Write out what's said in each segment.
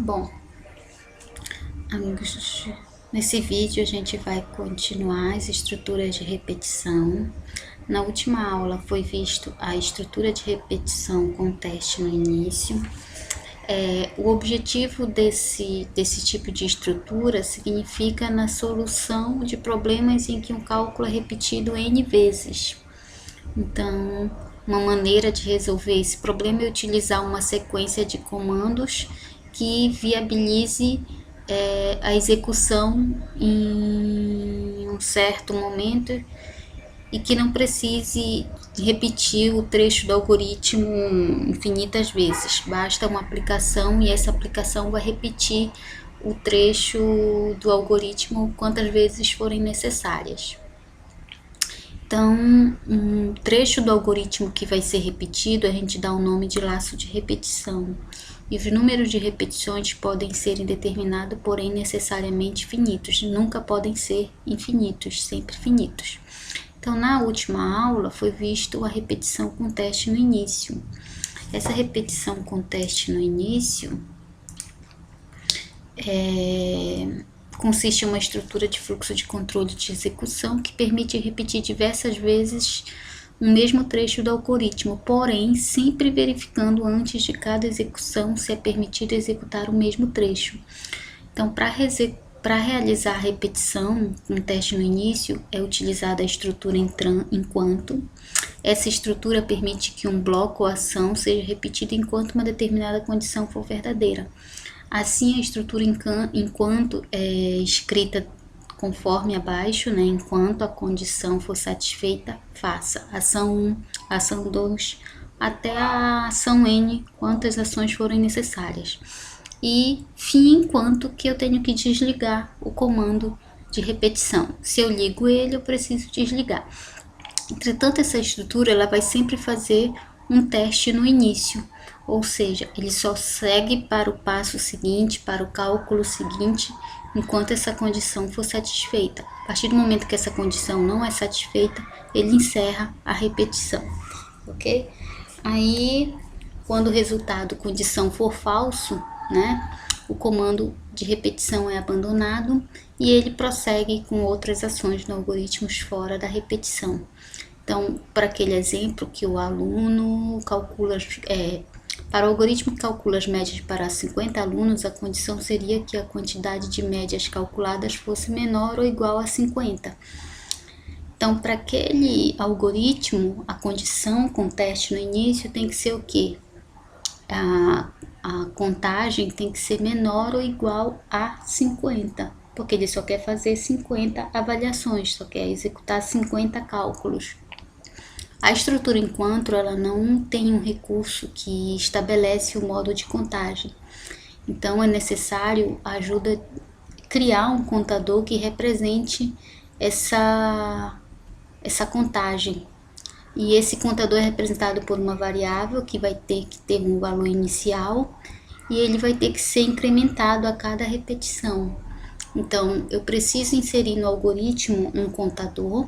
Bom, amigos, nesse vídeo a gente vai continuar as estruturas de repetição. Na última aula foi visto a estrutura de repetição com teste no início. O objetivo desse tipo de estrutura significa na solução de problemas em que um cálculo é repetido N vezes. Então, uma maneira de resolver esse problema é utilizar uma sequência de comandos que viabilize a execução em um certo momento e que não precise repetir o trecho do algoritmo infinitas vezes. Basta uma aplicação e essa aplicação vai repetir o trecho do algoritmo quantas vezes forem necessárias. Então, um trecho do algoritmo que vai ser repetido, a gente dá o nome de laço de repetição. E os números de repetições podem ser indeterminados, porém necessariamente finitos. Nunca podem ser infinitos, sempre finitos. Então, na última aula foi visto a repetição com teste no início. Essa repetição com teste no início consiste em uma estrutura de fluxo de controle de execução que permite repetir diversas vezes o mesmo trecho do algoritmo, porém sempre verificando antes de cada execução se é permitido executar o mesmo trecho. Então, para realizar a repetição, um teste no início, é utilizada a estrutura enquanto. Essa estrutura permite que um bloco ou ação seja repetido enquanto uma determinada condição for verdadeira. Assim, a estrutura enquanto é escrita conforme abaixo, né? Enquanto a condição for satisfeita, faça ação 1, ação 2, até a ação N, quantas ações forem necessárias. E fim enquanto que eu tenho que desligar o comando de repetição. Se eu ligo ele, eu preciso desligar. Entretanto, essa estrutura ela vai sempre fazer um teste no início, ou seja, ele só segue para o passo seguinte, para o cálculo seguinte, enquanto essa condição for satisfeita. A partir do momento que essa condição não é satisfeita, ele encerra a repetição, ok? Aí, quando o resultado condição for falso, né, o comando de repetição é abandonado e ele prossegue com outras ações no algoritmo fora da repetição. Então, para aquele exemplo que o aluno calcula, para o algoritmo que calcula as médias para 50 alunos, a condição seria que a quantidade de médias calculadas fosse menor ou igual a 50. Então, para aquele algoritmo, a condição com teste no início tem que ser o quê? A contagem tem que ser menor ou igual a 50, porque ele só quer fazer 50 avaliações, só quer executar 50 cálculos. A estrutura enquanto ela não tem um recurso que estabelece o modo de contagem. Então, é necessário criar um contador que represente essa contagem. E esse contador é representado por uma variável que vai ter que ter um valor inicial e ele vai ter que ser incrementado a cada repetição. Então, eu preciso inserir no algoritmo um contador,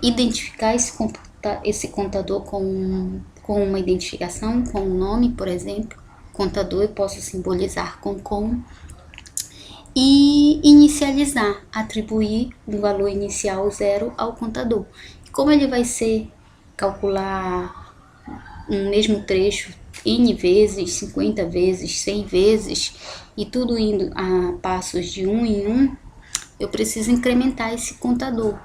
identificar esse contador com uma identificação, com um nome, por exemplo. Contador eu posso simbolizar com e inicializar, atribuir um valor inicial 0 ao contador. Como ele vai calcular um mesmo trecho N vezes, 50 vezes, 100 vezes, e tudo indo a passos de 1 em 1, eu preciso incrementar esse contador.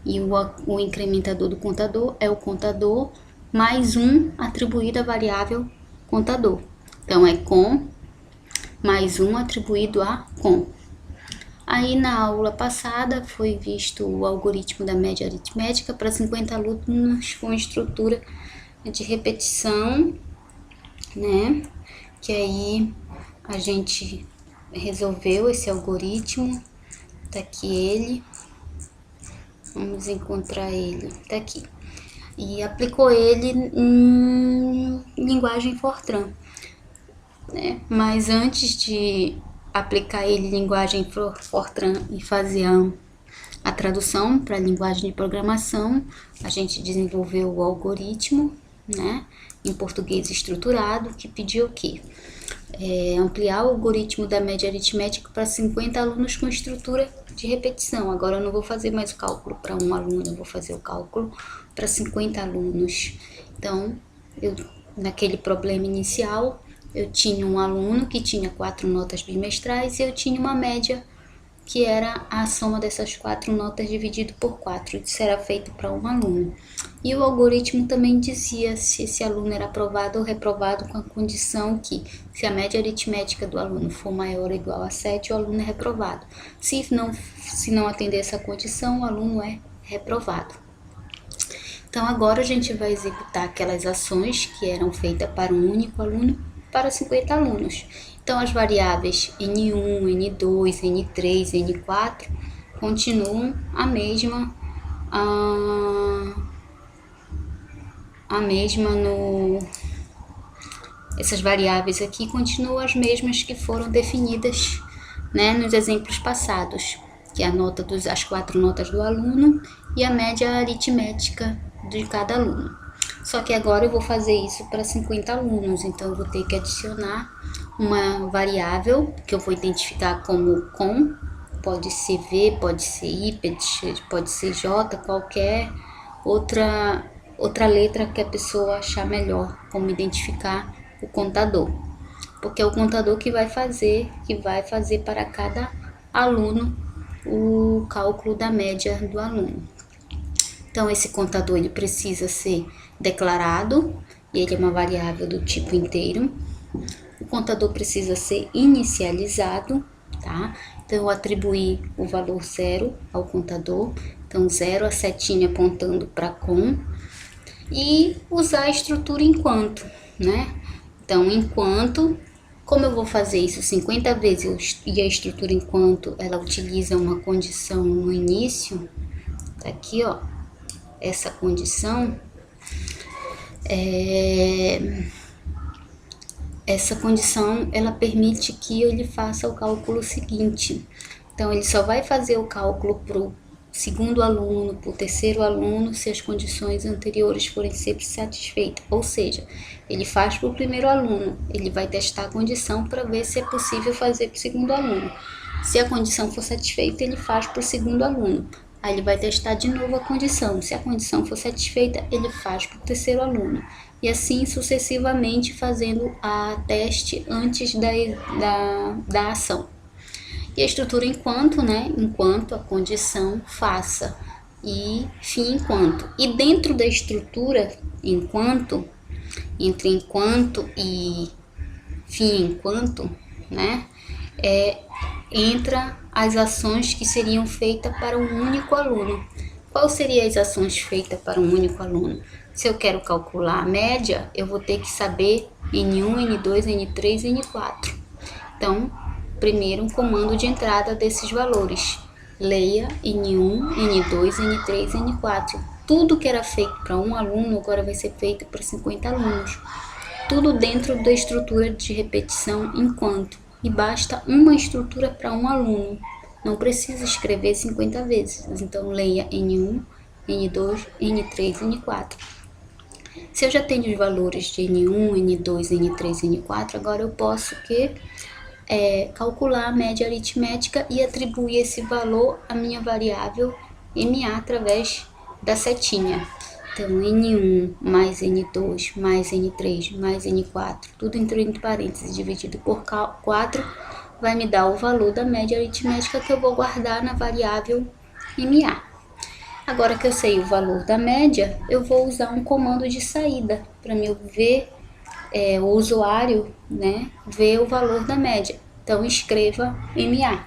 E o incrementador do contador é o contador mais 1 atribuído à variável contador. Então, é com mais 1 atribuído a com. Aí, na aula passada, foi visto o algoritmo da média aritmética para 50 alunos com estrutura de repetição, né? Que aí a gente resolveu esse algoritmo, tá aqui ele, vamos encontrar ele, tá aqui. E aplicou ele em linguagem Fortran, né? Mas antes de aplicar ele em linguagem Fortran e fazer a tradução para a linguagem de programação, a gente desenvolveu o algoritmo, né, em português estruturado, que pediu o quê? ampliar o algoritmo da média aritmética para 50 alunos com estrutura de repetição. Agora eu não vou fazer mais o cálculo para um aluno, eu vou fazer o cálculo para 50 alunos. Então, naquele problema inicial, eu tinha um aluno que tinha 4 notas bimestrais e eu tinha uma média que era a soma dessas 4 notas dividido por 4. Isso era feito para um aluno. E o algoritmo também dizia se esse aluno era aprovado ou reprovado, com a condição que, se a média aritmética do aluno for maior ou igual a 7, o aluno é reprovado. Se não atender essa condição, o aluno é reprovado. Então, agora a gente vai executar aquelas ações que eram feitas para um único aluno para 50 alunos. Então, as variáveis N1, N2, N3, N4 continuam a mesma essas variáveis aqui continuam as mesmas que foram definidas, né, nos exemplos passados, que é as 4 notas do aluno e a média aritmética de cada aluno. Só que agora eu vou fazer isso para 50 alunos, então eu vou ter que adicionar uma variável que eu vou identificar como com, pode ser V, pode ser I, pode ser J, qualquer outra letra que a pessoa achar melhor como identificar o contador. Porque é o contador que vai fazer para cada aluno o cálculo da média do aluno. Então, esse contador ele precisa ser declarado, e ele é uma variável do tipo inteiro. O contador precisa ser inicializado, tá? Então, eu atribuí o valor 0 ao contador. Então, 0, a setinha apontando para com. E usar a estrutura enquanto, né? Então, enquanto, como eu vou fazer isso 50 vezes e a estrutura enquanto ela utiliza uma condição no início, tá aqui, ó, essa condição, ela permite que ele faça o cálculo seguinte. Então, ele só vai fazer o cálculo para o segundo aluno, para o terceiro aluno, se as condições anteriores forem sempre satisfeitas. Ou seja, ele faz para o primeiro aluno, ele vai testar a condição para ver se é possível fazer para o segundo aluno. Se a condição for satisfeita, ele faz para o segundo aluno. Aí ele vai testar de novo a condição. Se a condição for satisfeita, ele faz para o terceiro aluno. E assim sucessivamente, fazendo a teste antes da ação. E a estrutura enquanto, né? Enquanto a condição faça. E fim enquanto. E dentro da estrutura enquanto, entre enquanto e fim enquanto, né? Entra as ações que seriam feitas para um único aluno. Qual seriam as ações feitas para um único aluno? Se eu quero calcular a média, eu vou ter que saber N1, N2, N3, N4. Então, primeiro um comando de entrada desses valores. Leia N1, N2, N3, N4. Tudo que era feito para um aluno agora vai ser feito para 50 alunos. Tudo dentro da estrutura de repetição enquanto. E basta uma estrutura para um aluno. Não precisa escrever 50 vezes. Então, leia N1, N2, N3, N4. Se eu já tenho os valores de N1, N2, N3, N4, agora eu posso calcular a média aritmética e atribuir esse valor à minha variável MA através da setinha. Então, N1 mais N2 mais N3 mais N4, tudo entre parênteses, dividido por 4, vai me dar o valor da média aritmética que eu vou guardar na variável MA. Agora que eu sei o valor da média, eu vou usar um comando de saída para me ver, o usuário, né, ver o valor da média. Então, escreva MA.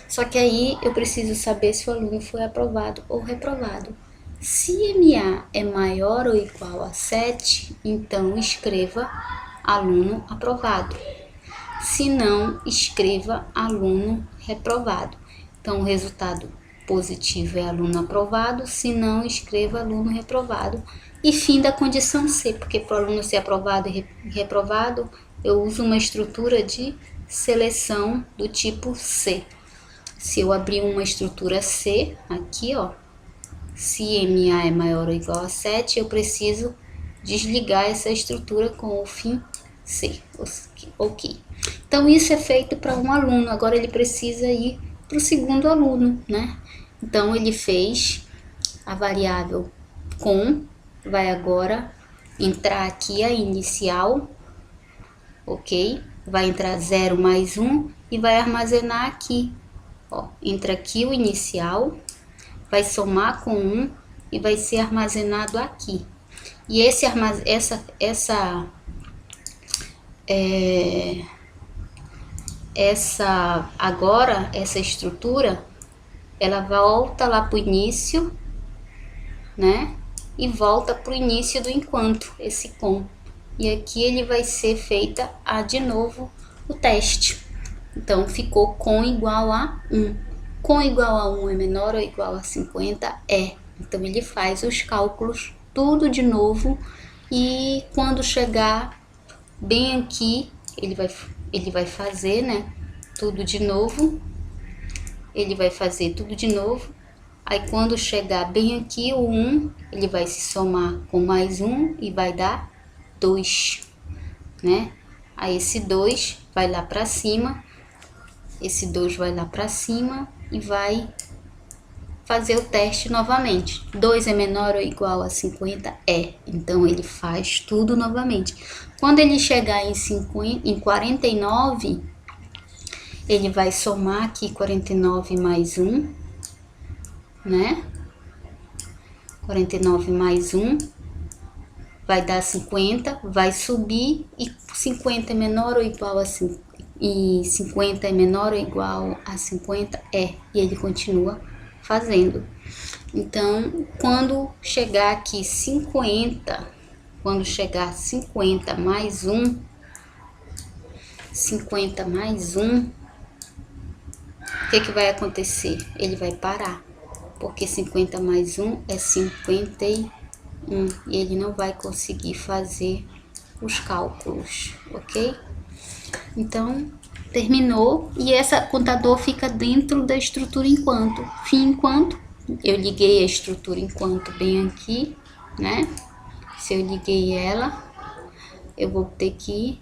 Só que aí eu preciso saber se o aluno foi aprovado ou reprovado. Se MA é maior ou igual a 7, então escreva aluno aprovado. Se não, escreva aluno reprovado. Então, o resultado positivo é aluno aprovado, se não, escreva aluno reprovado. E fim da condição C, porque para o aluno ser aprovado e reprovado, eu uso uma estrutura de seleção do tipo C. Se eu abrir uma estrutura C, aqui, ó, se MA é maior ou igual a 7, eu preciso desligar essa estrutura com o fim C, ok. Então isso é feito para um aluno, agora ele precisa ir para o segundo aluno, né? Então ele fez a variável com, vai agora entrar aqui a inicial, ok? Vai entrar 0 mais 1 e vai armazenar aqui, ó, entra aqui o inicial, vai somar com 1 e vai ser armazenado aqui. E agora essa estrutura, ela volta lá para o início, né? E volta para o início do enquanto, esse com. E aqui ele vai ser feita de novo o teste. Então ficou com igual a 1. Com igual a 1 é menor ou igual a 50? É. Então ele faz os cálculos tudo de novo e quando chegar bem aqui, ele vai fazer, né, tudo de novo. Ele vai fazer tudo de novo. Aí quando chegar bem aqui o 1, ele vai se somar com mais 1 e vai dar 2, né? Aí esse 2 vai lá para cima, esse 2 vai lá para cima e vai fazer o teste novamente. 2 é menor ou igual a 50? É. Então ele faz tudo novamente. Quando ele chegar em 49, ele vai somar aqui 49 mais 1, né? 49 mais 1 vai dar 50, vai subir e 50 é menor ou igual a 5, e 50 é menor ou igual a 50? É. E ele continua fazendo. Então, quando chegar aqui 50, quando chegar 50 mais 1, 50 mais 1, o que vai acontecer? Ele vai parar, porque 50 mais 1 é 51, e ele não vai conseguir fazer os cálculos, ok? Então, terminou, e essa contador fica dentro da estrutura enquanto. Fim enquanto, eu liguei a estrutura enquanto bem aqui, né? Se eu liguei ela, eu vou ter que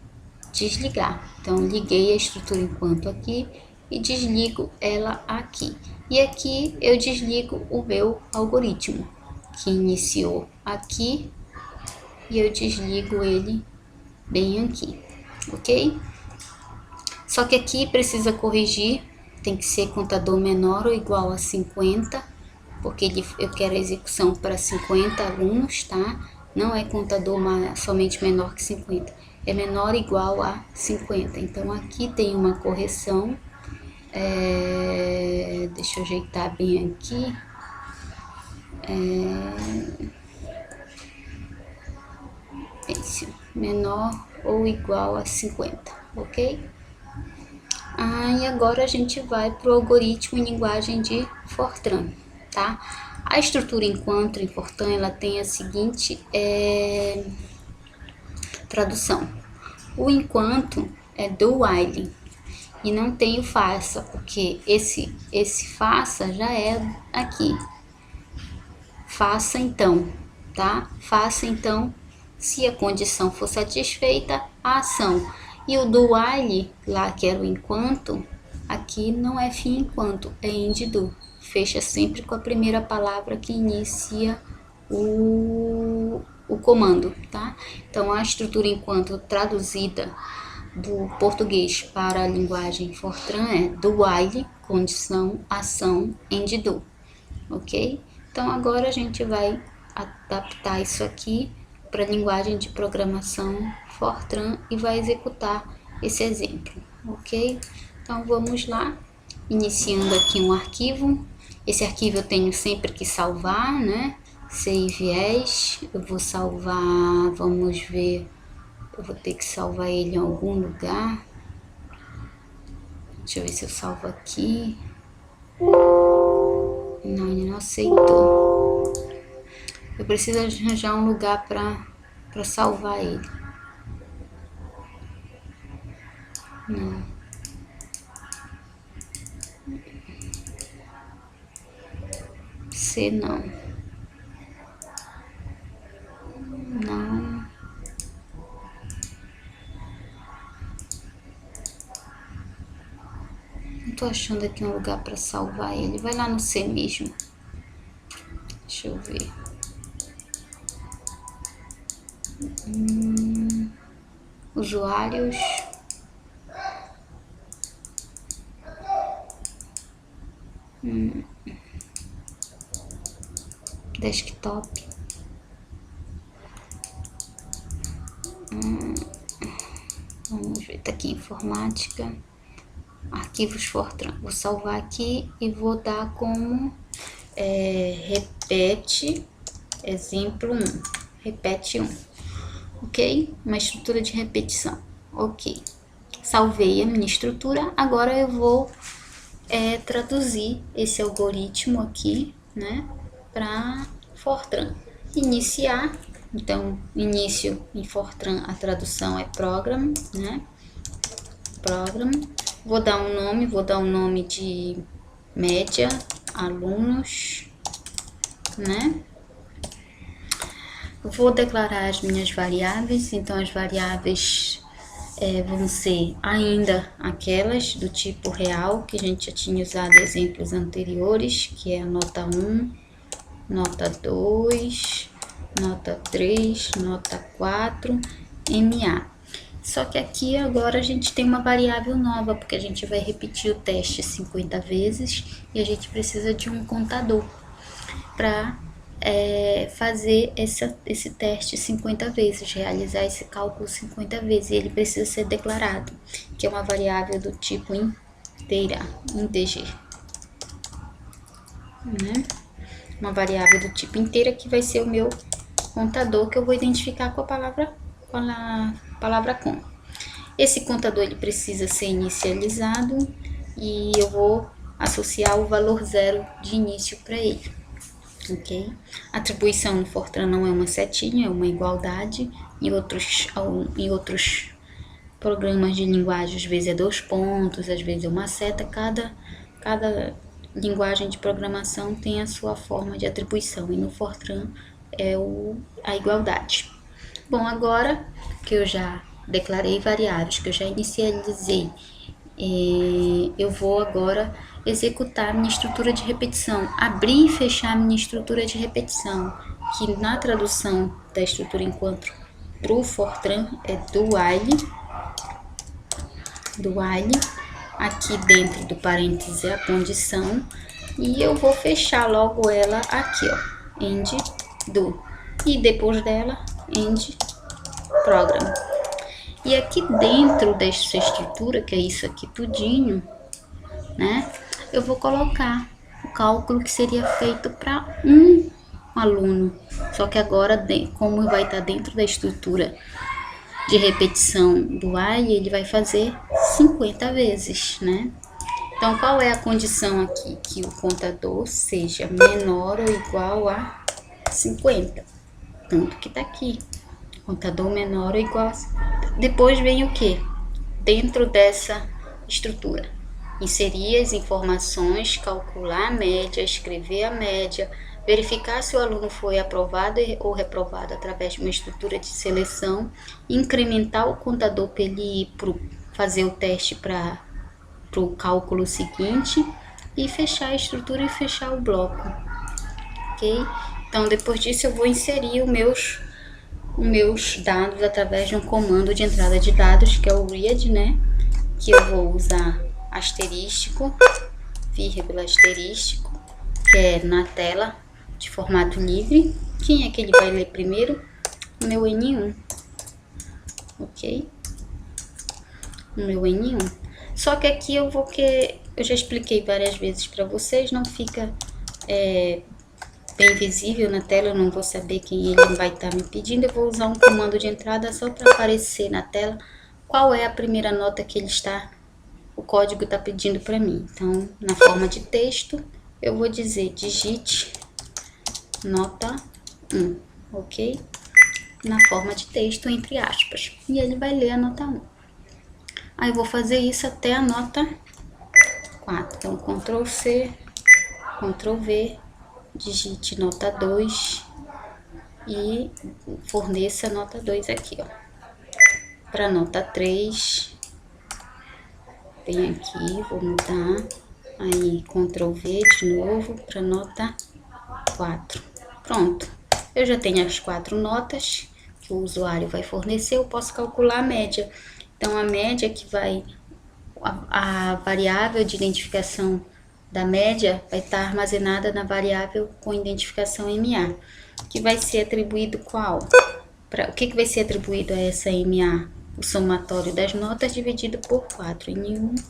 desligar. Então, liguei a estrutura enquanto aqui e desligo ela aqui. E aqui eu desligo o meu algoritmo, que iniciou aqui, e eu desligo ele bem aqui, ok? Só que aqui precisa corrigir, tem que ser contador menor ou igual a 50, porque eu quero a execução para 50 alunos, tá? Não é contador somente menor que 50, é menor ou igual a 50. Então aqui tem uma correção, deixa eu ajeitar bem aqui. Menor ou igual a 50, ok? E agora a gente vai para o algoritmo em linguagem de Fortran, tá? A estrutura enquanto em Fortran, ela tem a seguinte tradução. O enquanto é do while e não tem o faça, porque esse faça já é aqui. Faça então, tá? Faça então, se a condição for satisfeita, a ação. E o do while, lá que era o enquanto, aqui não é fim enquanto, é end do. Fecha sempre com a primeira palavra que inicia o comando, tá? Então, a estrutura enquanto traduzida do português para a linguagem Fortran é do while, condição, ação, end do, ok? Então, agora a gente vai adaptar isso aqui para a linguagem de programação Fortran e vai executar esse exemplo, ok? Então, vamos lá, iniciando aqui um arquivo. Esse arquivo eu tenho sempre que salvar, né? Save as, eu vou salvar, vamos ver, eu vou ter que salvar ele em algum lugar. Deixa eu ver se eu salvo aqui. Não, ele não aceitou. Eu preciso arranjar um lugar para salvar ele. Não. C não. Não. tô achando aqui um lugar para salvar ele. Vai lá no C mesmo. Deixa eu ver. Usuários. Desktop. Vamos ver, tá aqui informática. Arquivos Fortran. Vou salvar aqui e vou dar como repete exemplo 1. Repete 1. Ok? Uma estrutura de repetição. Ok. Salvei a minha estrutura. Agora eu vou traduzir esse algoritmo aqui, né? Para Fortran. Iniciar. Então, início em Fortran, a tradução é program, né? Program. Vou dar um nome de média, alunos, né? Vou declarar as minhas variáveis, então as variáveis vão ser ainda aquelas do tipo real, que a gente já tinha usado exemplos anteriores, que é a nota 1, nota 2, nota 3, nota 4, MA. Só que aqui agora a gente tem uma variável nova, porque a gente vai repetir o teste 50 vezes e a gente precisa de um contador para fazer esse teste 50 vezes, realizar esse cálculo 50 vezes. E ele precisa ser declarado, que é uma variável do tipo integer. Né? Uma variável do tipo inteira que vai ser o meu contador, que eu vou identificar com a palavra com. Esse contador ele precisa ser inicializado e eu vou associar o valor 0 de início para ele, ok? Atribuição no Fortran não é uma setinha, é uma igualdade. Em outros programas de linguagem, às vezes é 2 pontos, às vezes é uma seta. Cada linguagem de programação tem a sua forma de atribuição e no Fortran é a igualdade. Bom, agora que eu já declarei variáveis, que eu já inicializei, eu vou agora executar minha estrutura de repetição, abrir e fechar minha estrutura de repetição, que na tradução da estrutura enquanto para o Fortran é do while, aqui dentro do parênteses é a condição, e eu vou fechar logo ela aqui, ó, end do, e depois dela end program. E aqui dentro dessa estrutura, que é isso aqui tudinho, né, eu vou colocar o cálculo que seria feito para um aluno. Só que agora, como vai estar dentro da estrutura de repetição do while, ele vai fazer 50 vezes, né? Então, qual é a condição aqui? Que o contador seja menor ou igual a 50. Tanto que tá aqui. Contador menor ou igual a 50. Depois vem o que? Dentro dessa estrutura. Inserir as informações, calcular a média, escrever a média, verificar se o aluno foi aprovado ou reprovado através de uma estrutura de seleção, incrementar o contador para ele ir fazer o teste para o cálculo seguinte e fechar a estrutura e fechar o bloco, ok? Então, depois disso eu vou inserir os meus dados através de um comando de entrada de dados, que é o read, né? Que eu vou usar asterístico, vírgula asterístico, que é na tela de formato livre. Quem é que ele vai ler primeiro? O meu N1, ok? O meu N1. Só que aqui eu já expliquei várias vezes para vocês, não fica bem visível na tela, eu não vou saber quem ele vai estar me pedindo. Eu vou usar um comando de entrada só para aparecer na tela qual é a primeira nota que o código está pedindo para mim. Então, na forma de texto, eu vou dizer digite nota 1, ok? Na forma de texto, entre aspas. E ele vai ler a nota 1. Aí eu vou fazer isso até a nota 4. Então, Ctrl C, Ctrl V, digite nota 2 e forneça a nota 2 aqui, ó. Para nota 3, venho aqui, vou mudar, aí Ctrl V de novo para nota 4. Pronto, eu já tenho as 4 notas que o usuário vai fornecer, eu posso calcular a média. Então, a média que vai, a variável de identificação da média vai estar armazenada na variável com identificação MA, que vai ser atribuído qual? O que vai ser atribuído a essa MA? O somatório das notas dividido por 4, N1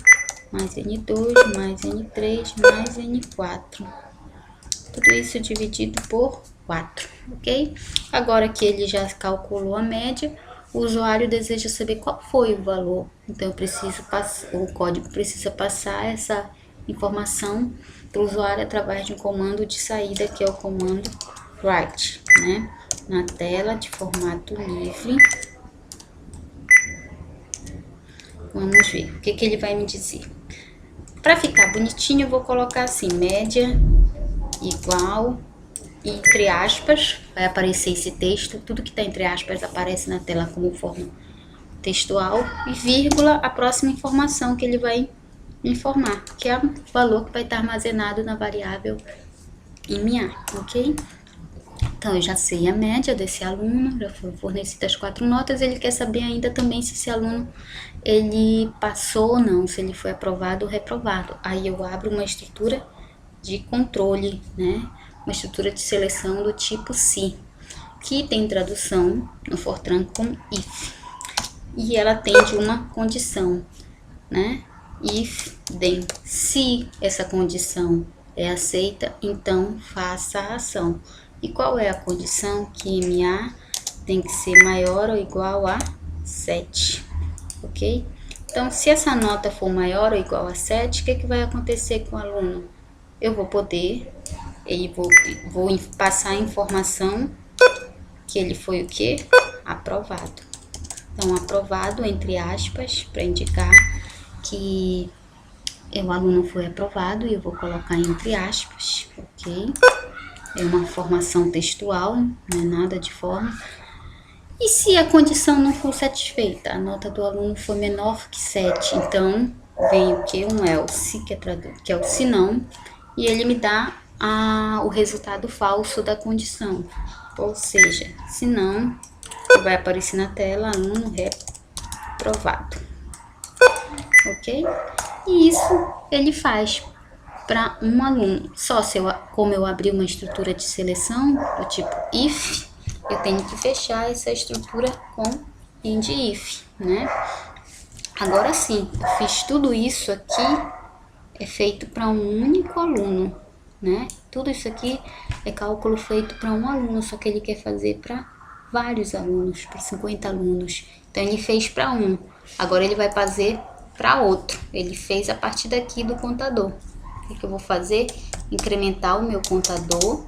mais N2 mais N3 mais N4. Tudo isso dividido por 4, ok? Agora que ele já calculou a média, o usuário deseja saber qual foi o valor. Então, o código precisa passar essa informação para o usuário através de um comando de saída, que é o comando write, né? Na tela de formato livre. Vamos ver o que ele vai me dizer. Para ficar bonitinho, eu vou colocar assim, média igual, e entre aspas, vai aparecer esse texto, tudo que está entre aspas aparece na tela como forma textual, e vírgula, a próxima informação que ele vai informar, que é o valor que vai estar armazenado na variável MA, ok? Então, eu já sei a média desse aluno, já foram fornecidas 4 notas, ele quer saber ainda também se esse aluno, ele passou ou não, se ele foi aprovado ou reprovado. Aí eu abro uma estrutura de controle, né? Uma estrutura de seleção do tipo se, que tem tradução no Fortran como if. E ela atende uma condição, né? If, then. Se essa condição é aceita, então faça a ação. E qual é a condição? Que MA tem que ser maior ou igual a 7, ok? Então, se essa nota for maior ou igual a 7, o que vai acontecer com o aluno? Eu vou poder, vou passar a informação que ele foi o quê? Aprovado. Então, aprovado, entre aspas, para indicar que o aluno foi aprovado, e eu vou colocar entre aspas, ok? É uma formação textual, não é nada de forma. E se a condição não for satisfeita, a nota do aluno for menor que 7, então vem o que? Um else, que é o se não, e ele me dá o resultado falso da condição. Ou seja, se não, vai aparecer na tela aluno reprovado. Ok? E isso ele faz para um aluno. Só como eu abri uma estrutura de seleção do tipo if, eu tenho que fechar essa estrutura com end if, né? Agora sim, eu fiz tudo isso aqui, é feito para um único aluno, né? Tudo isso aqui é cálculo feito para um aluno, só que ele quer fazer para vários alunos, para 50 alunos. Então ele fez para um, agora ele vai fazer para outro. Ele fez a partir daqui do contador. O que eu vou fazer? Incrementar o meu contador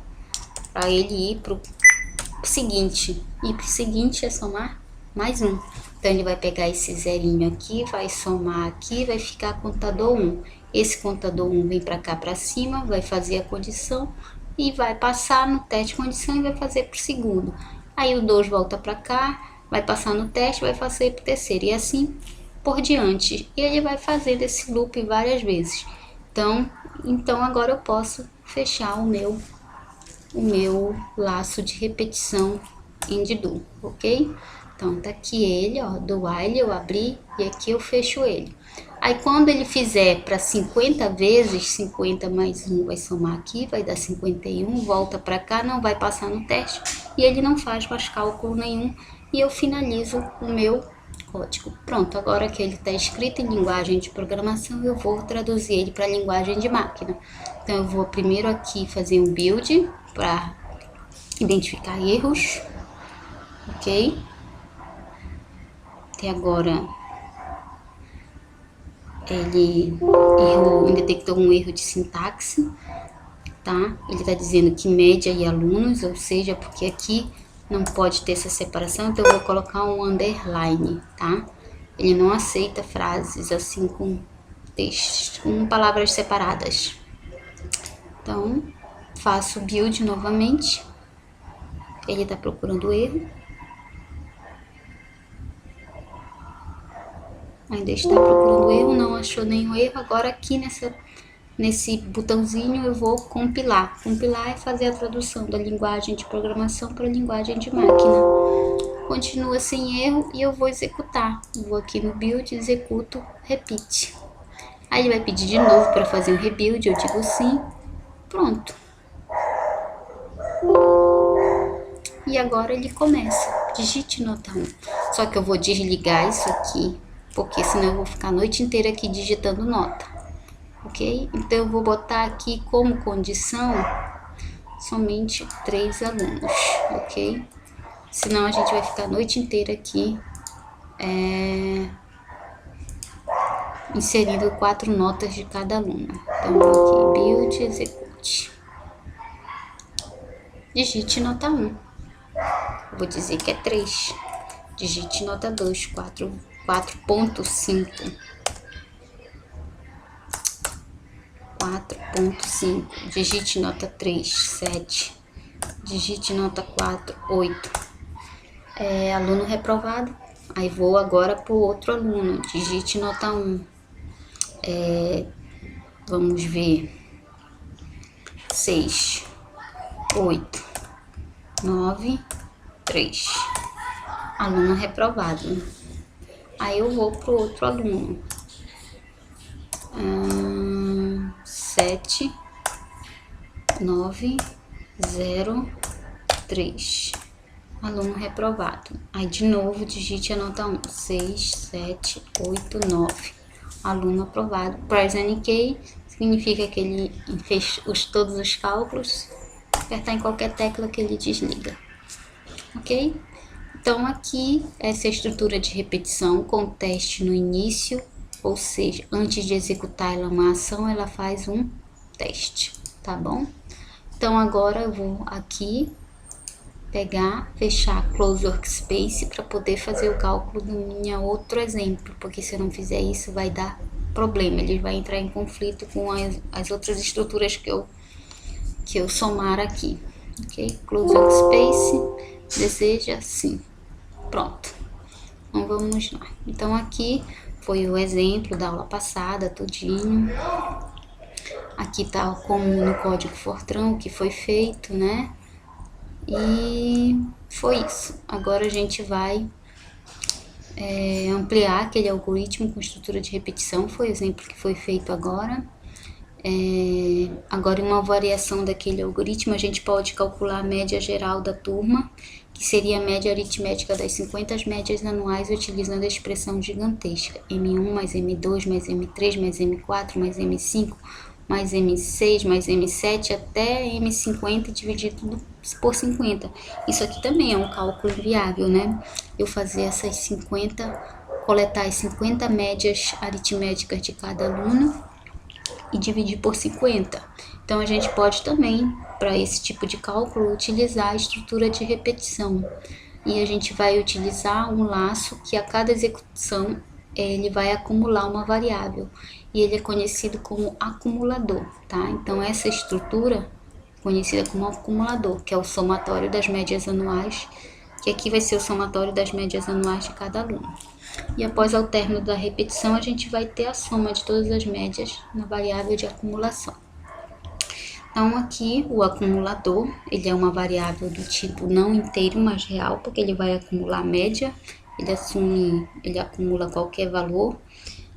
para ele ir para o seguinte. E para o seguinte é somar mais um. Então, ele vai pegar esse zerinho aqui, vai somar aqui, vai ficar contador 1. Esse contador 1 vem para cá para cima, vai fazer a condição e vai passar no teste de condição e vai fazer para o segundo. Aí o 2 volta para cá, vai passar no teste, vai fazer para o terceiro e assim por diante. E ele vai fazer esse loop várias vezes. Então agora eu posso fechar o meu laço de repetição em do, ok? Então tá aqui ele, ó, do while eu abri e aqui eu fecho ele. Aí quando ele fizer para 50 vezes, 50 mais 1 vai somar aqui, vai dar 51, volta para cá, não vai passar no teste e ele não faz mais cálculo nenhum e eu finalizo o meu código. Pronto, agora que ele está escrito em linguagem de programação, eu vou traduzir ele para linguagem de máquina. Então eu vou primeiro aqui fazer um build para identificar erros, ok? Até agora ele detectou um erro de sintaxe, tá? Ele está dizendo que média e alunos, ou seja, porque aqui não pode ter essa separação, então eu vou colocar um underline, tá? Ele não aceita frases assim com texto, com palavras separadas. Então, faço build novamente. Ele está procurando erro. Ainda está procurando erro, não achou nenhum erro. Agora aqui nesse botãozinho eu vou compilar. Compilar é fazer a tradução da linguagem de programação para a linguagem de máquina. Continua sem erro e eu vou executar. Vou aqui no build, executo, repeat. Aí ele vai pedir de novo para fazer um rebuild, eu digo sim, pronto. E agora ele começa, digite nota 1. Só que eu vou desligar isso aqui, porque senão eu vou ficar a noite inteira aqui digitando nota, ok? Então eu vou botar aqui como condição somente 3 alunos, ok? Senão a gente vai ficar a noite inteira aqui inserindo 4 notas de cada aluno. Então vou aqui, build, execute. Digite nota 1. Vou dizer que é 3. Digite nota 2, 4.5. 4.5. Digite nota 3, 7. Digite nota 4, 8. Aluno reprovado. Aí vou agora para o outro aluno. Digite nota 1. Vamos ver. 6, 8, 9, 3. Aluno reprovado. Aí eu vou pro outro aluno. 7, 9, 0, 3. Aluno reprovado. Aí de novo digite a nota 1. 6, 7, 8, 9. Aluno aprovado. Present key significa que ele fez todos os cálculos. Apertar em qualquer tecla que ele desliga. Ok? Então aqui essa estrutura de repetição com teste no início, ou seja, antes de executar ela uma ação, ela faz um teste, tá bom? Então agora eu vou aqui pegar, fechar Close Workspace para poder fazer o cálculo do meu outro exemplo, porque se eu não fizer isso vai dar problema, ele vai entrar em conflito com as outras estruturas que eu somar aqui, ok? Close Workspace, deseja sim, pronto. Então vamos lá. Então aqui foi o exemplo da aula passada, tudinho. Aqui tá como no código Fortran o que foi feito, né? E foi isso. Agora a gente vai ampliar aquele algoritmo com estrutura de repetição, foi o exemplo que foi feito agora. Agora, em uma variação daquele algoritmo, a gente pode calcular a média geral da turma, que seria a média aritmética das 50 médias anuais utilizando a expressão gigantesca. M1 mais M2 mais M3 mais M4 mais M5 mais M6 mais M7 até M50 dividido por 50. Isso aqui também é um cálculo inviável, né? Eu fazer essas 50, coletar as 50 médias aritméticas de cada aluno e dividir por 50. Então a gente pode também, para esse tipo de cálculo, utilizar a estrutura de repetição. E a gente vai utilizar um laço que a cada execução ele vai acumular uma variável. E ele é conhecido como acumulador, tá? Então essa estrutura é conhecida como acumulador, que é o somatório das médias anuais, que aqui vai ser o somatório das médias anuais de cada aluno. E após o término da repetição, a gente vai ter a soma de todas as médias na variável de acumulação. Então aqui o acumulador, ele é uma variável do tipo não inteiro, mas real, porque ele vai acumular média, ele acumula qualquer valor.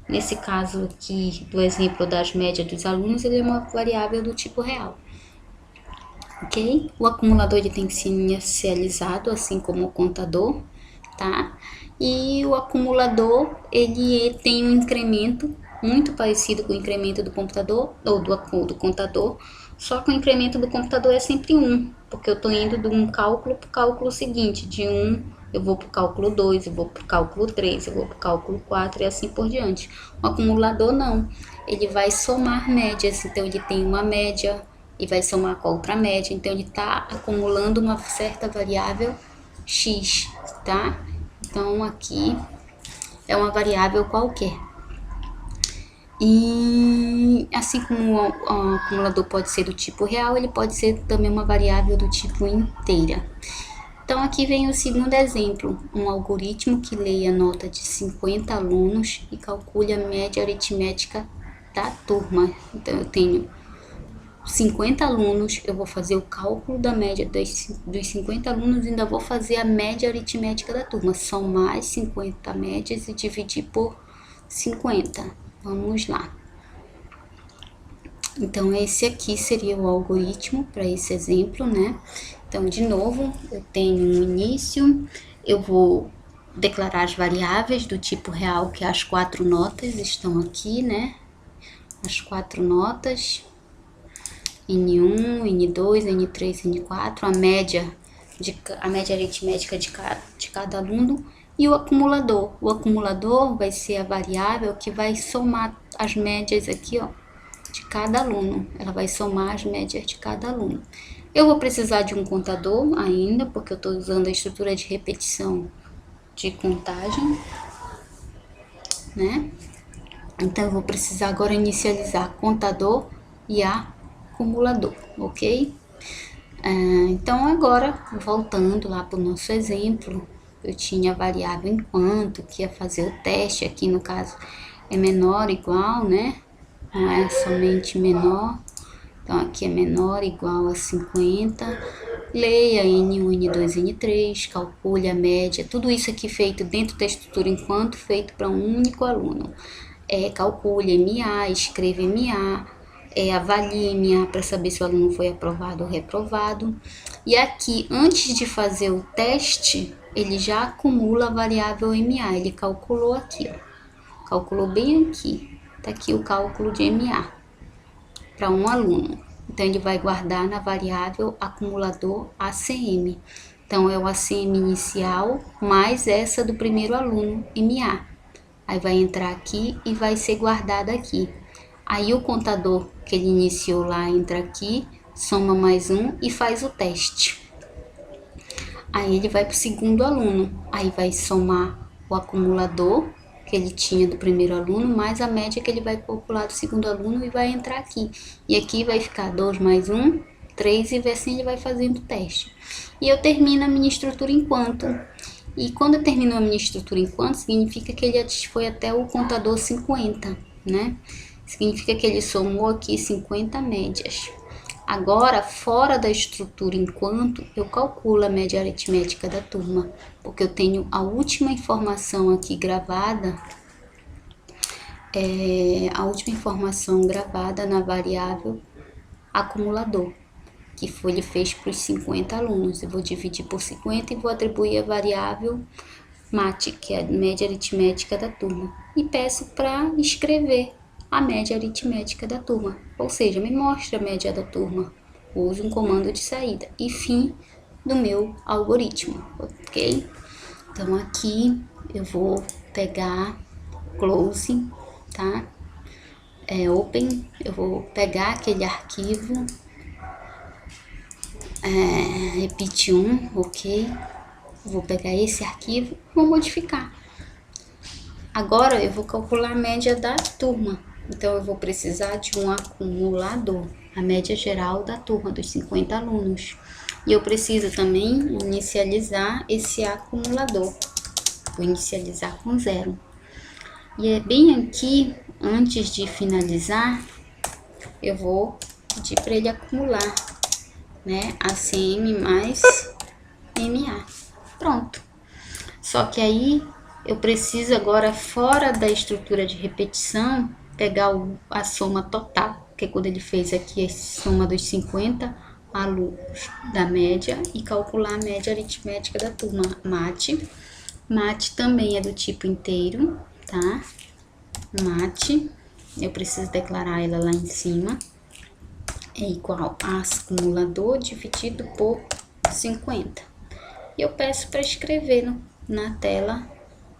Nesse caso aqui do exemplo das médias dos alunos, ele é uma variável do tipo real. Ok? O acumulador ele tem que ser inicializado, assim como o contador, tá? E o acumulador, ele tem um incremento muito parecido com o incremento do computador, ou do contador, só que o incremento do computador é sempre 1, porque eu estou indo de um cálculo para o cálculo seguinte, de 1 eu vou para o cálculo 2, eu vou para o cálculo 3, eu vou para o cálculo 4 e assim por diante. O acumulador não, ele vai somar médias, então ele tem uma média e vai somar com a outra média, então ele está acumulando uma certa variável x, tá? Então aqui é uma variável qualquer. E assim como o acumulador pode ser do tipo real, ele pode ser também uma variável do tipo inteira. Então, aqui vem o segundo exemplo, um algoritmo que leia a nota de 50 alunos e calcule a média aritmética da turma. Então, eu tenho 50 alunos, eu vou fazer o cálculo da média dos 50 alunos e ainda vou fazer a média aritmética da turma, somar as 50 médias e dividir por 50. Vamos lá. Então, esse aqui seria o algoritmo para esse exemplo, né? Então, de novo, eu tenho um início, eu vou declarar as variáveis do tipo real, que as 4 notas estão aqui, né? As 4 notas, N1, N2, N3, N4, a média aritmética de cada aluno e o acumulador. O acumulador vai ser a variável que vai somar as médias aqui, ó, de cada aluno. Ela vai somar as médias de cada aluno. Eu vou precisar de um contador ainda, porque eu estou usando a estrutura de repetição de contagem, né? Então, eu vou precisar agora inicializar contador e acumulador, ok? Então, agora, voltando lá para o nosso exemplo, eu tinha a variável enquanto, que ia fazer o teste, aqui no caso é menor ou igual, né? Não é somente menor. Então, aqui é menor ou igual a 50. Leia N1, N2, N3, calcule a média. Tudo isso aqui feito dentro da estrutura enquanto, feito para um único aluno. Calcule MA, escreva MA, avalie MA para saber se o aluno foi aprovado ou reprovado. E aqui, antes de fazer o teste, ele já acumula a variável MA. Ele calculou aqui, ó. Calculou bem aqui. Tá aqui o cálculo de MA para um aluno. Então, ele vai guardar na variável acumulador ACM. Então, é o ACM inicial mais essa do primeiro aluno, MA. Aí vai entrar aqui e vai ser guardado aqui. Aí o contador que ele iniciou lá entra aqui, soma mais um e faz o teste. Aí ele vai para o segundo aluno. Aí vai somar o acumulador que ele tinha do primeiro aluno, mais a média que ele vai calcular do segundo aluno e vai entrar aqui. E aqui vai ficar 2 mais 1, 3 e assim ele vai fazendo o teste. E eu termino a minha estrutura enquanto. E quando eu termino a minha estrutura enquanto, significa que ele foi até o contador 50, né? Significa que ele somou aqui 50 médias. Agora, fora da estrutura enquanto, eu calculo a média aritmética da turma, porque eu tenho a última informação aqui gravada, na variável acumulador, que ele fez para os 50 alunos. Eu vou dividir por 50 e vou atribuir a variável MAT, que é a média aritmética da turma. E peço para escrever a média aritmética da turma, ou seja, me mostra a média da turma. Uso um comando de saída e fim do meu algoritmo, ok? Então, aqui eu vou pegar close, tá? Open, eu vou pegar aquele arquivo, repeat1, ok? Vou pegar esse arquivo e vou modificar. Agora, eu vou calcular a média da turma. Então, eu vou precisar de um acumulador, a média geral da turma, dos 50 alunos. E eu preciso também inicializar esse acumulador. Vou inicializar com 0. E é bem aqui, antes de finalizar, eu vou pedir para ele acumular, né? ACM mais MA. Pronto. Só que aí eu preciso agora, fora da estrutura de repetição, pegar a soma total, que é quando ele fez aqui a soma dos 50 alunos da média e calcular a média aritmética da turma MAT. MAT também é do tipo inteiro, tá? MAT, eu preciso declarar ela lá em cima, é igual a acumulador dividido por 50. E eu peço para escrever na tela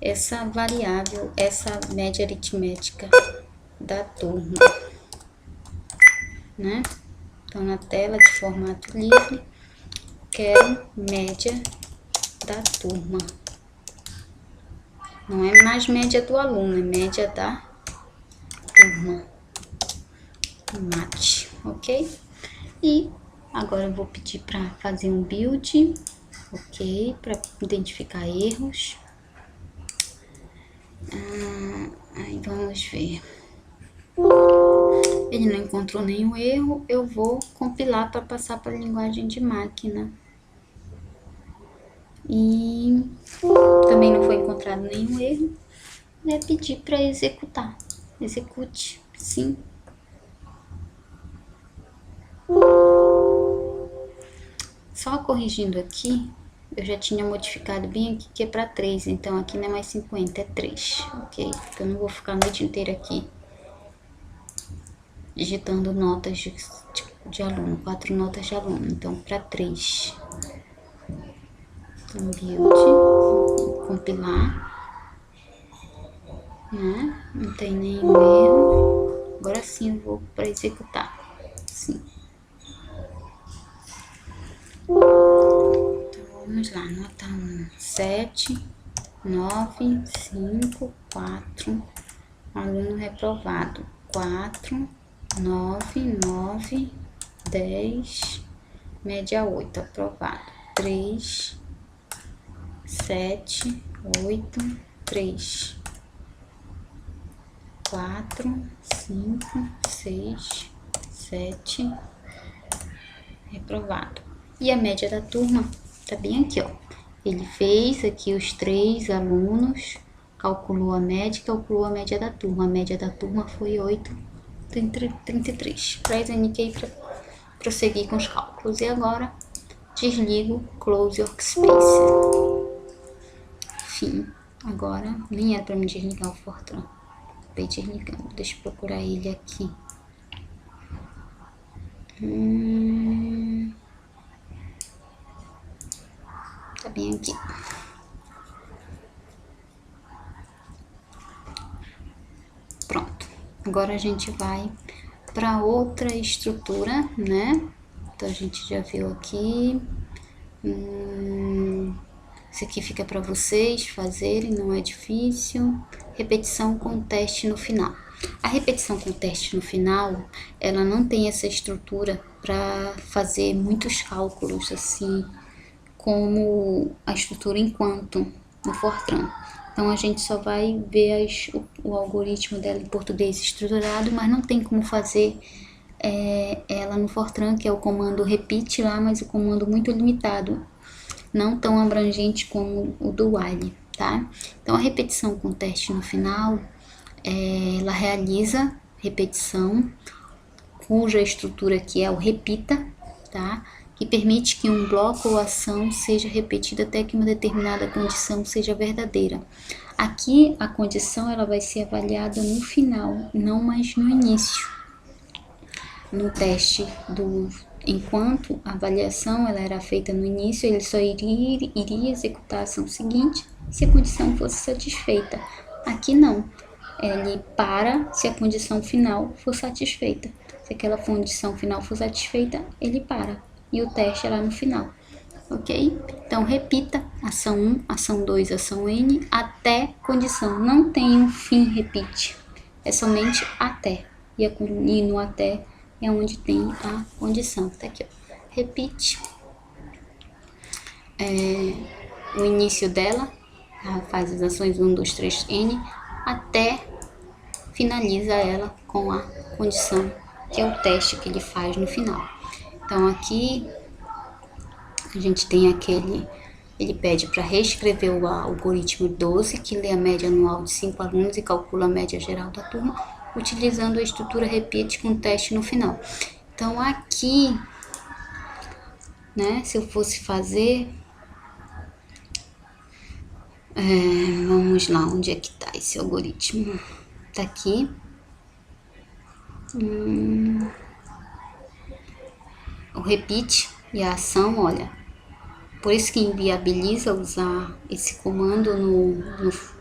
essa variável, essa média aritmética da turma, né? Então, na tela de formato livre, quero média da turma. Não é mais média do aluno, é média da turma. MAT, ok? E agora eu vou pedir para fazer um build. ok, para identificar erros. Aí vamos ver. Ele não encontrou nenhum erro, eu vou compilar para passar para a linguagem de máquina. E também não foi encontrado nenhum erro, vai pedir para executar. Execute, sim. Só corrigindo aqui, eu já tinha modificado bem aqui que é para 3, então aqui não é mais 50, é 3, ok? Porque eu não vou ficar a noite inteira aqui digitando notas de aluno, 4 notas de aluno, então para 3. Então, build, compilar, né? Não tem nenhum erro. Agora sim eu vou para executar, sim. Então, vamos lá, nota 1, 7, 9, 5, 4, aluno reprovado, 4, 9, 9, 10, média 8, aprovado, 3, 7, 8, 3, 4, 5, 6, 7, reprovado. E a média da turma tá bem aqui, ó. Ele fez aqui os 3 alunos, calculou a média da turma. A média da turma foi 8,33. Press NK para prosseguir com os cálculos. E agora, desligo Close Workspace. Fim. Agora, nem era para me desligar o Fortran. Acabei desligando. Deixa eu procurar ele aqui. Tá bem aqui. Pronto. Agora a gente vai para outra estrutura, né? Então a gente já viu aqui. Isso aqui fica para vocês fazerem, não é difícil. Repetição com teste no final. A repetição com teste no final, ela não tem essa estrutura para fazer muitos cálculos assim, como a estrutura enquanto no Fortran. Então a gente só vai ver o algoritmo dela em português estruturado, mas não tem como fazer ela no Fortran, que é o comando repeat lá, mas o comando muito limitado, não tão abrangente como o do while, tá? Então a repetição com teste no final, ela realiza repetição, cuja estrutura aqui é o repita, tá? Que permite que um bloco ou ação seja repetida até que uma determinada condição seja verdadeira. Aqui a condição ela vai ser avaliada no final, não mais no início. No teste enquanto a avaliação ela era feita no início, ele só iria executar a ação seguinte se a condição fosse satisfeita. Aqui não, ele para se a condição final for satisfeita. Se aquela condição final for satisfeita, ele para. E o teste é lá no final, ok? Então, repita ação 1, ação 2, ação N, até condição. Não tem um fim repeat, é somente até. E no até é onde tem a condição. Tá aqui, ó. Repeat. O início dela, ela faz as ações 1, 2, 3, N, até finaliza ela com a condição, que é o teste que ele faz no final. Então aqui a gente tem ele pede para reescrever o algoritmo 12, que lê a média anual de 5 alunos e calcula a média geral da turma, utilizando a estrutura repeat com teste no final. Então aqui, né, se eu fosse fazer, vamos lá, onde é que tá esse algoritmo? Tá aqui. O repeat e a ação, olha, por isso que inviabiliza usar esse comando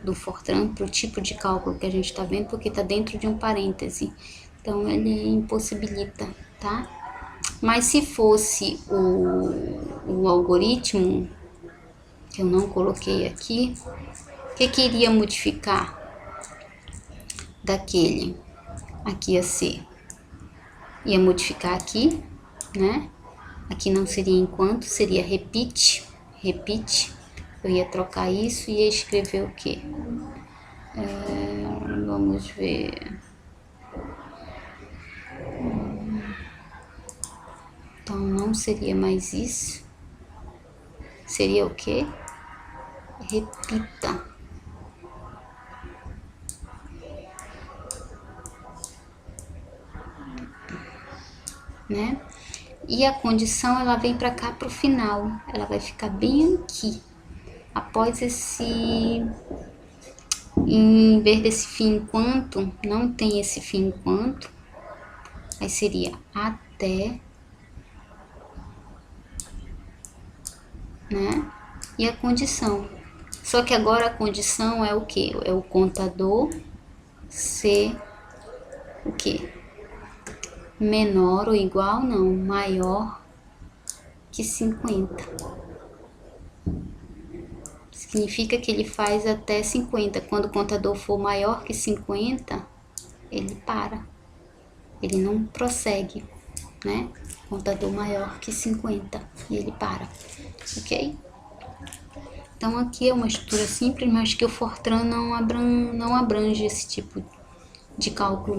do Fortran para o tipo de cálculo que a gente está vendo, porque está dentro de um parêntese, então ele impossibilita, tá? Mas se fosse o algoritmo, que eu não coloquei aqui, o que iria modificar daquele? Aqui ia ser, ia modificar aqui, né? Aqui não seria enquanto, seria repeat, repeat, eu ia trocar isso e ia escrever o quê? Vamos ver. Então, não seria mais isso. Seria o quê? Repita. Né? E a condição, ela vem para cá pro final. Ela vai ficar bem aqui. Após esse... Em vez desse fim enquanto, não tem esse fim enquanto. Aí seria até... Né? E a condição. Só que agora a condição é o que? É o contador ser o que? Menor ou igual, não, maior que 50. Significa que ele faz até 50. Quando o contador for maior que 50, ele para. Ele não prossegue, né? Contador maior que 50 e ele para, ok? Então aqui é uma estrutura simples, mas que o Fortran não abrange esse tipo de cálculo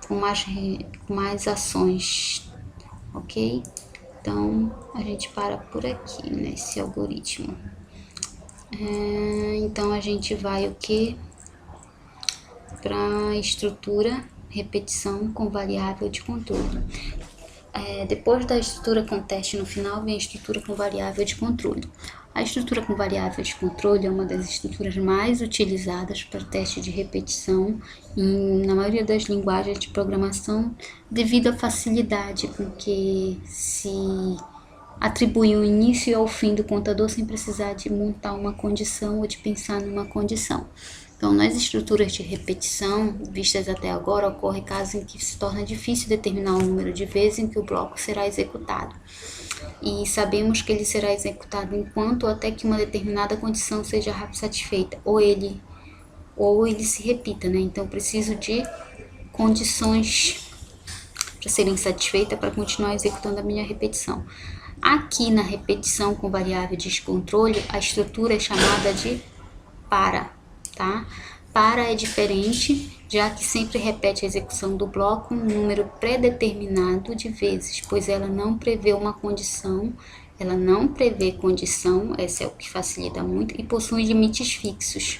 com mais ações, ok? Então a gente para por aqui nesse algoritmo. Então a gente vai o que? Para estrutura, repetição com variável de controle. Depois da estrutura com teste no final, vem a estrutura com variável de controle. A estrutura com variável de controle é uma das estruturas mais utilizadas para teste de repetição na maioria das linguagens de programação, devido à facilidade com que se atribui o início ao fim do contador sem precisar de montar uma condição ou de pensar numa condição. Então, nas estruturas de repetição vistas até agora, ocorre casos em que se torna difícil determinar o número de vezes em que o bloco será executado. E sabemos que ele será executado enquanto ou até que uma determinada condição seja satisfeita, ou ele se repita, né? Então, eu preciso de condições para serem satisfeitas para continuar executando a minha repetição. Aqui na repetição com variável de descontrole, a estrutura é chamada de para. Tá? Para é diferente, já que sempre repete a execução do bloco um número pré-determinado de vezes, pois ela não prevê uma condição, esse é o que facilita muito, e possui limites fixos.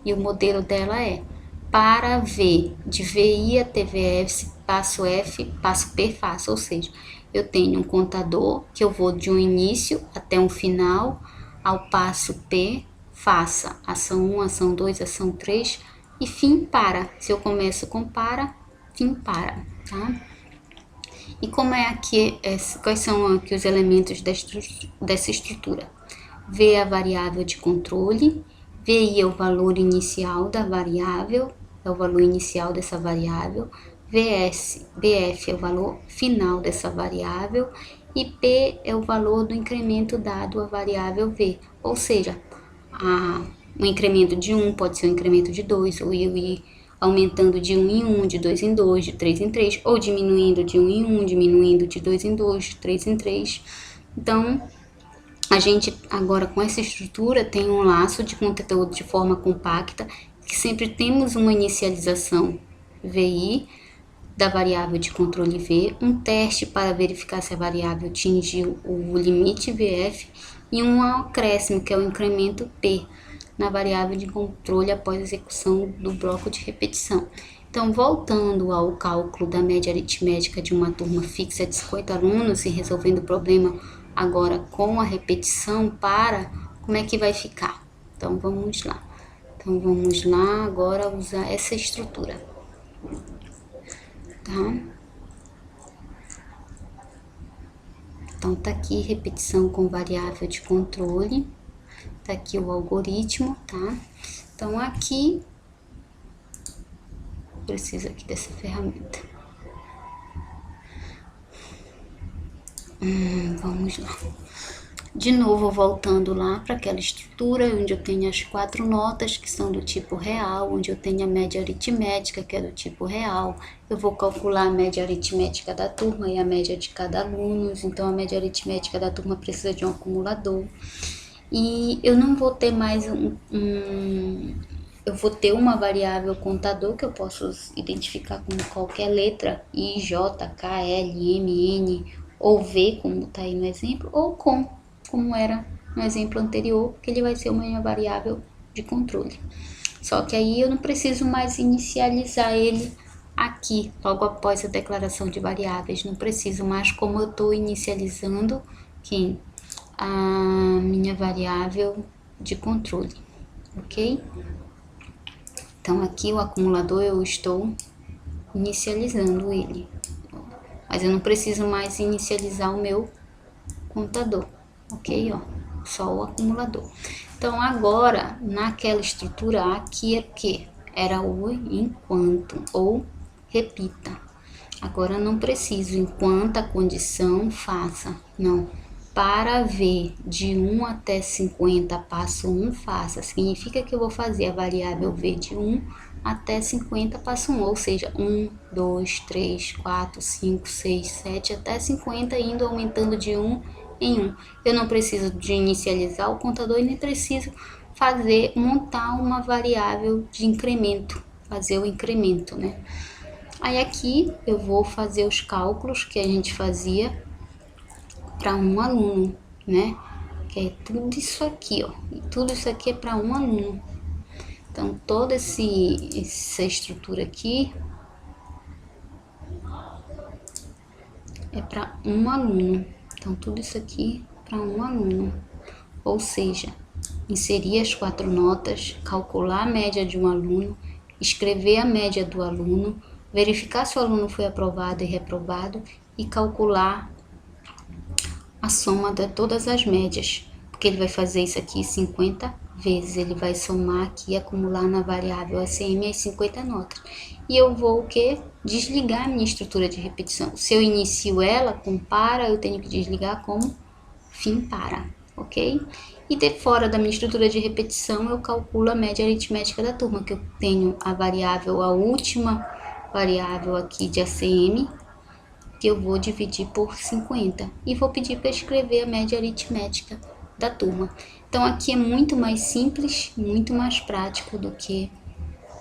E o modelo dela é para V, de VI até VF, passo F, passo P, faço, ou seja, eu tenho um contador que eu vou de um início até um final, ao passo P, faça ação 1, ação 2, ação 3 e fim para. Se eu começo com para, fim para, tá? E como é aqui, quais são aqui os elementos dessa estrutura? V é a variável de controle, VI é o valor inicial da variável, é o valor inicial dessa variável, BF é o valor final dessa variável e P é o valor do incremento dado à variável V, ou seja, um incremento de 1 pode ser um incremento de 2, ou eu ir aumentando de 1 em 1, de 2 em 2, de 3 em 3, ou diminuindo de 1 em 1, diminuindo de 2 em 2, de 3 em 3. Então, a gente agora com essa estrutura tem um laço de conteúdo de forma compacta, que sempre temos uma inicialização VI da variável de controle V, um teste para verificar se a variável atingiu o limite VF, e um acréscimo, que é o incremento P, na variável de controle após a execução do bloco de repetição. Então, voltando ao cálculo da média aritmética de uma turma fixa de 50 alunos e resolvendo o problema agora com a repetição como é que vai ficar? Então, vamos lá. Então, vamos lá agora usar essa estrutura, tá? Então, tá aqui repetição com variável de controle, tá aqui o algoritmo, tá? Então, aqui, preciso aqui dessa ferramenta. Vamos lá. De novo, voltando lá para aquela estrutura onde eu tenho as 4 notas que são do tipo real, onde eu tenho a média aritmética que é do tipo real. Eu vou calcular a média aritmética da turma e a média de cada aluno. Então, a média aritmética da turma precisa de um acumulador. E eu não vou ter mais eu vou ter uma variável contador que eu posso identificar como qualquer letra I, J, K, L, M, N ou V, como está aí no exemplo, ou como era no exemplo anterior, que ele vai ser uma variável de controle. Só que aí eu não preciso mais inicializar ele aqui, logo após a declaração de variáveis. Não preciso mais, como eu estou inicializando quem? A minha variável de controle, ok? Então, aqui o acumulador eu estou inicializando ele, mas eu não preciso mais inicializar o meu contador, ok? Ó, só o acumulador. Então, agora, naquela estrutura aqui é o que? Era o enquanto, ou repita. Agora, não preciso, enquanto a condição faça, não. Para ver de 1 até 50, passo 1, faça. Significa que eu vou fazer a variável V de 1 até 50, passo 1. Ou seja, 1, 2, 3, 4, 5, 6, 7, até 50, indo aumentando de 1 em 1. Eu não preciso de inicializar o contador e nem preciso montar uma variável de incremento, fazer o incremento, né? Aí aqui eu vou fazer os cálculos que a gente fazia para um aluno, né? Que é tudo isso aqui, ó. E tudo isso aqui é para um aluno. Então, toda essa estrutura aqui é para um aluno. Então, tudo isso aqui para um aluno. Ou seja, inserir as 4 notas, calcular a média de um aluno, escrever a média do aluno, verificar se o aluno foi aprovado e reprovado e calcular a soma de todas as médias, porque ele vai fazer isso aqui 50 vezes, ele vai somar aqui e acumular na variável ACM as 50 notas. E eu vou o que? Desligar a minha estrutura de repetição. Se eu inicio ela com para, eu tenho que desligar como fim para, ok? E de fora da minha estrutura de repetição, eu calculo a média aritmética da turma, que eu tenho a variável, a última variável aqui de ACM, que eu vou dividir por 50 e vou pedir para escrever a média aritmética da turma. Então, aqui é muito mais simples, muito mais prático do que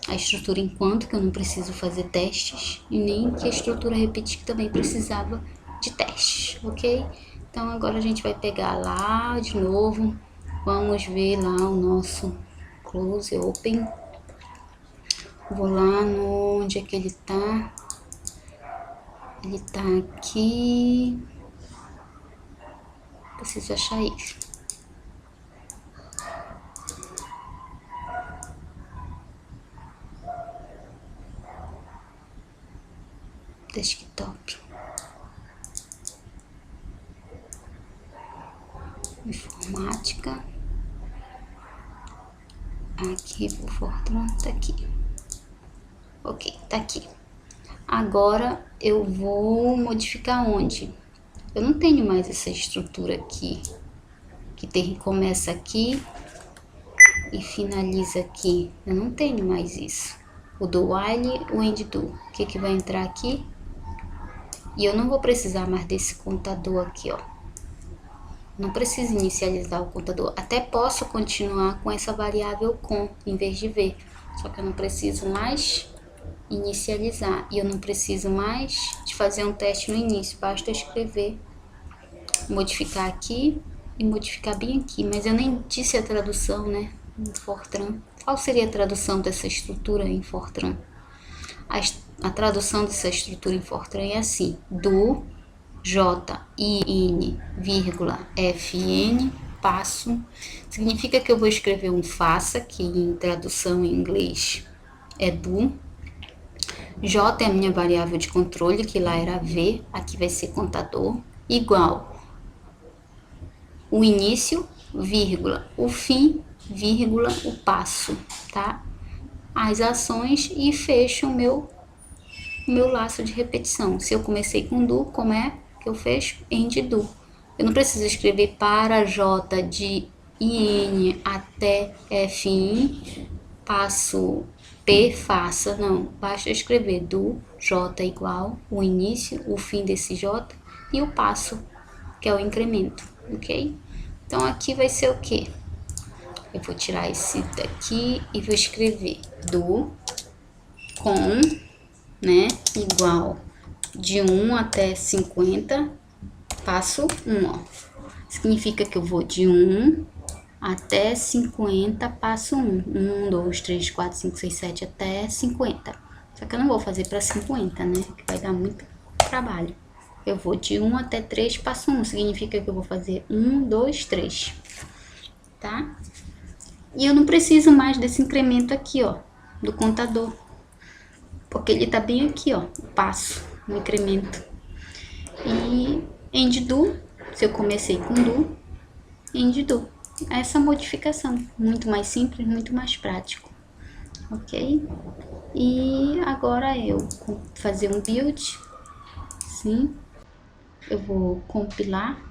a estrutura enquanto, que eu não preciso fazer testes, e nem que a estrutura repetir, que também precisava de testes, ok? Então, agora a gente vai pegar lá de novo, vamos ver lá o nosso close open. Vou lá no onde é que ele tá. Ele tá aqui. Preciso achar ele. Desktop. Informática. Arquivo Fortran, tá aqui. Ok, tá aqui. Agora eu vou modificar onde? Eu não tenho mais essa estrutura aqui, que começa aqui e finaliza aqui. Eu não tenho mais isso. O do while, o end do. O que vai entrar aqui? E eu não vou precisar mais desse contador aqui, ó. Não preciso inicializar o contador. Até posso continuar com essa variável com, em vez de ver. Só que eu não preciso mais inicializar. E eu não preciso mais de fazer um teste no início. Basta escrever, modificar aqui e modificar bem aqui. Mas eu nem disse a tradução, né? Em Fortran. Qual seria a tradução dessa estrutura em Fortran? A tradução dessa estrutura em Fortran é assim: do JIN, FN, passo. Significa que eu vou escrever um faça, que em tradução em inglês é do. J é a minha variável de controle, que lá era V, aqui vai ser contador, igual o início, vírgula, o fim, vírgula, o passo, tá? As ações e fecho o meu laço de repetição. Se eu comecei com do, como é que eu fecho? End do. Eu não preciso escrever para J de IN até FI, passo P, faça, não. Basta escrever do J igual o início, o fim desse J e o passo, que é o incremento, ok? Então, aqui vai ser o quê? Eu vou tirar esse daqui e vou escrever do, com, né, igual de 1 até 50, passo 1, ó. Significa que eu vou de 1 até 50, passo 1. 1, 2, 3, 4, 5, 6, 7, até 50. Só que eu não vou fazer para 50, né? Que vai dar muito trabalho. Eu vou de 1 até 3, passo 1. Significa que eu vou fazer 1, 2, 3. Tá? E eu não preciso mais desse incremento aqui, ó, do contador. Porque ele tá bem aqui, ó, o passo, o incremento. E end do, se eu comecei com do, end do. Essa modificação, muito mais simples, muito mais prático, ok? E agora eu vou fazer um build, sim, eu vou compilar,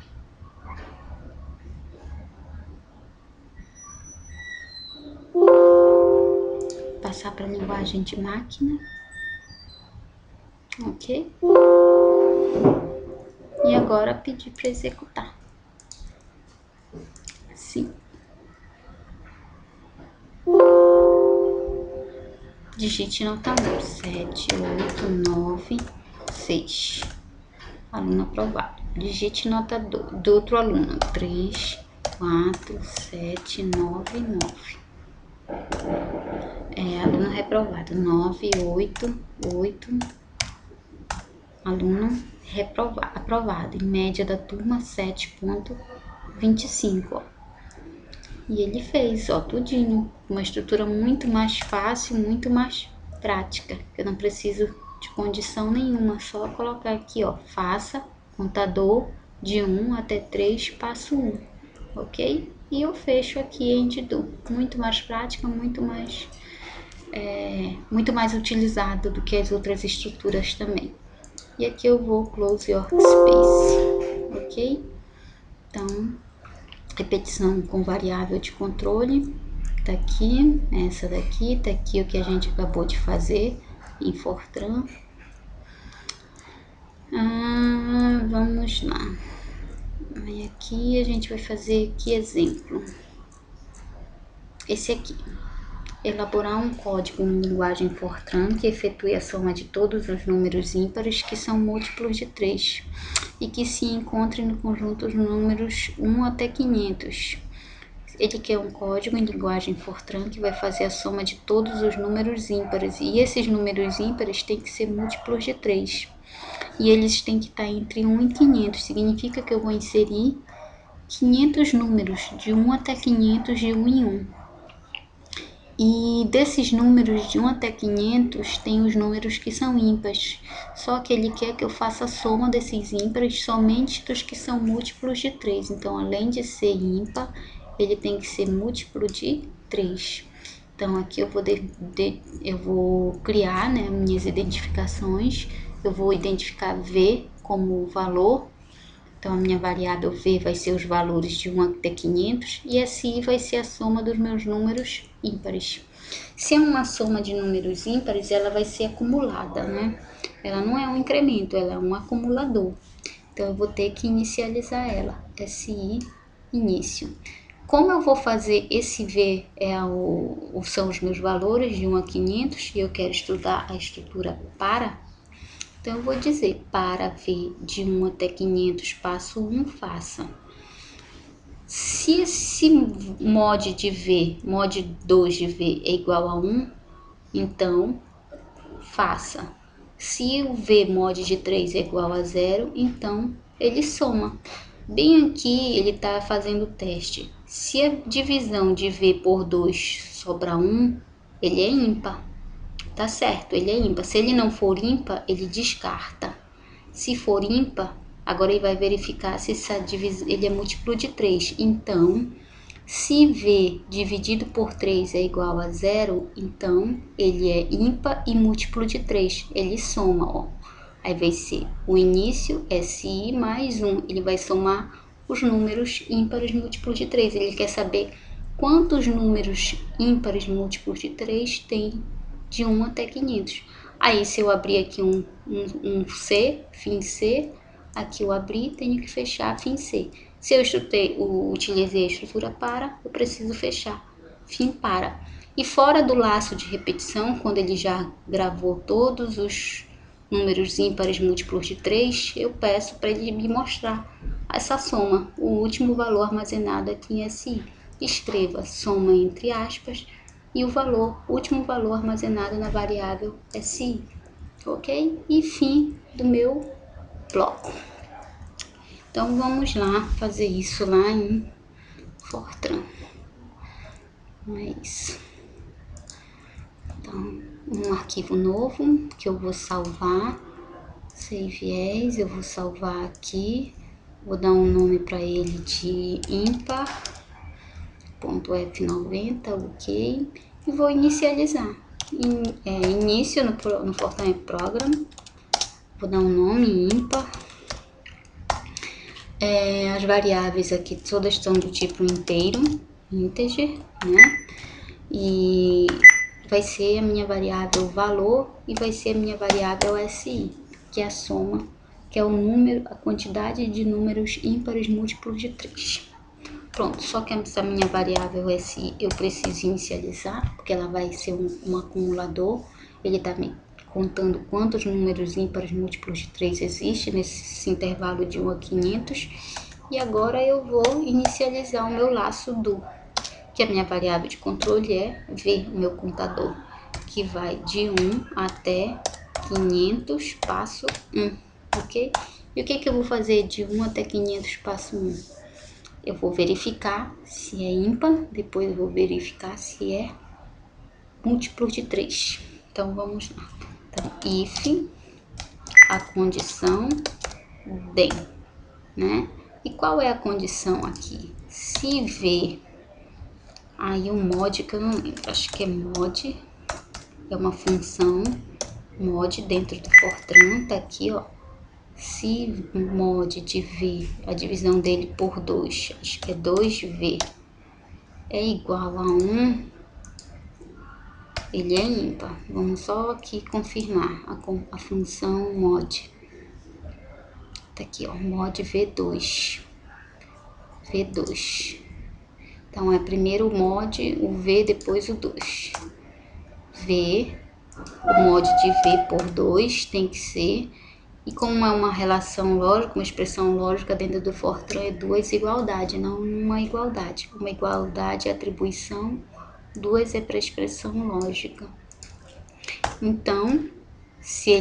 passar para a linguagem de máquina, ok? E agora pedir para executar, sim. Digite nota 1, 7, 8, 9, 6. Aluno aprovado. Digite nota do outro aluno. 3, 4, 7, 9, 9. Aluno reprovado. 9, 8, 8. Aluno reprovado, aprovado. Em média da turma, 7,25. E ele fez, ó, tudinho. Uma estrutura muito mais fácil, muito mais prática. Eu não preciso de condição nenhuma, só colocar aqui, ó, faça contador de 1 até 3, passo 1, ok? E eu fecho aqui end do. Muito mais prática, muito mais utilizado do que as outras estruturas também. E aqui eu vou close workspace, ok? Então, repetição com variável de controle, tá aqui, essa daqui, tá aqui o que a gente acabou de fazer em Fortran. Vamos lá. Aí aqui a gente vai fazer que exemplo? Esse aqui. Elaborar um código em linguagem Fortran que efetue a soma de todos os números ímpares que são múltiplos de 3 e que se encontrem no conjunto dos números 1 até 500. Ele quer um código em linguagem Fortran que vai fazer a soma de todos os números ímpares, e esses números ímpares têm que ser múltiplos de 3. E eles têm que estar entre 1 e 500, significa que eu vou inserir 500 números, de 1 até 500, de 1 em 1. E desses números de 1 até 500, tem os números que são ímpares. Só que ele quer que eu faça a soma desses ímpares somente dos que são múltiplos de 3. Então, além de ser ímpar, ele tem que ser múltiplo de 3. Então, aqui eu vou criar, né, minhas identificações. Eu vou identificar V como valor. Então, a minha variável V vai ser os valores de 1 até 500 e esse I vai ser a soma dos meus números ímpares. Se é uma soma de números ímpares, ela vai ser acumulada, né? Ela não é um incremento, ela é um acumulador. Então, eu vou ter que inicializar ela, SI início. Como eu vou fazer esse V, são os meus valores de 1 a 500 e eu quero estudar a estrutura para. Então, eu vou dizer, para V de 1 até 500, passo 1, faça. Se esse mod de V, mod 2 de V é igual a 1, então, faça. Se o V mod de 3 é igual a 0, então, ele soma. Bem aqui, ele está fazendo o teste. Se a divisão de V por 2 sobra 1, ele é ímpar. Tá certo, ele é ímpar. Se ele não for ímpar, ele descarta. Se for ímpar, agora ele vai verificar se essa divisão, ele é múltiplo de 3. Então, se V dividido por 3 é igual a 0, então ele é ímpar e múltiplo de 3. Ele soma, ó. Aí vai ser o início, SI mais 1. Ele vai somar os números ímpares múltiplos de 3. Ele quer saber quantos números ímpares múltiplos de 3 tem de 1 até 500. Aí, se eu abrir aqui um C, fim C, aqui eu abri, tenho que fechar fim C. Se eu utilizei a estrutura para, eu preciso fechar fim para. E fora do laço de repetição, quando ele já gravou todos os números ímpares múltiplos de 3, eu peço para ele me mostrar essa soma, o último valor armazenado aqui em SI. Escreva soma entre aspas e o último valor armazenado na variável SI, ok? E fim do meu bloco. Então vamos lá fazer isso lá em Fortran. É isso. Então, um arquivo novo que eu vou salvar, save as, eu vou salvar aqui, vou dar um nome para ele de impar.f90, ok, e vou inicializar. Início no Fortran Program, vou dar um nome impar. As variáveis aqui todas estão do tipo inteiro, integer, né? E vai ser a minha variável valor e vai ser a minha variável SI, que é a soma, que é o número, a quantidade de números ímpares múltiplos de 3. Pronto, só que essa minha variável SI eu preciso inicializar, porque ela vai ser um acumulador. Ele está me contando quantos números ímpares múltiplos de 3 existem nesse intervalo de 1 a 500. E agora eu vou inicializar o meu laço do, que a minha variável de controle é ver o meu contador, que vai de 1 até 500, passo 1, ok? E o que eu vou fazer de 1 até 500, passo 1? Eu vou verificar se é ímpar, depois eu vou verificar se é múltiplo de 3. Então, vamos lá. Então, if, a condição, then, né? E qual é a condição aqui? Se v, aí um mod que eu não lembro, acho que é mod, é uma função mod dentro do Fortran, tá aqui, ó. Se mod de v, a divisão dele por 2, acho que é 2v, é igual a 1, ele é ímpar. Vamos só aqui confirmar a função mod. Tá aqui, ó, mod v2. V2. Então, é primeiro o mod, o v, depois o 2. V, o mod de v por 2 tem que ser... E como é uma relação lógica, uma expressão lógica dentro do Fortran, é duas igualdades, não uma igualdade. Uma igualdade é atribuição, 2 é para expressão lógica. Então, se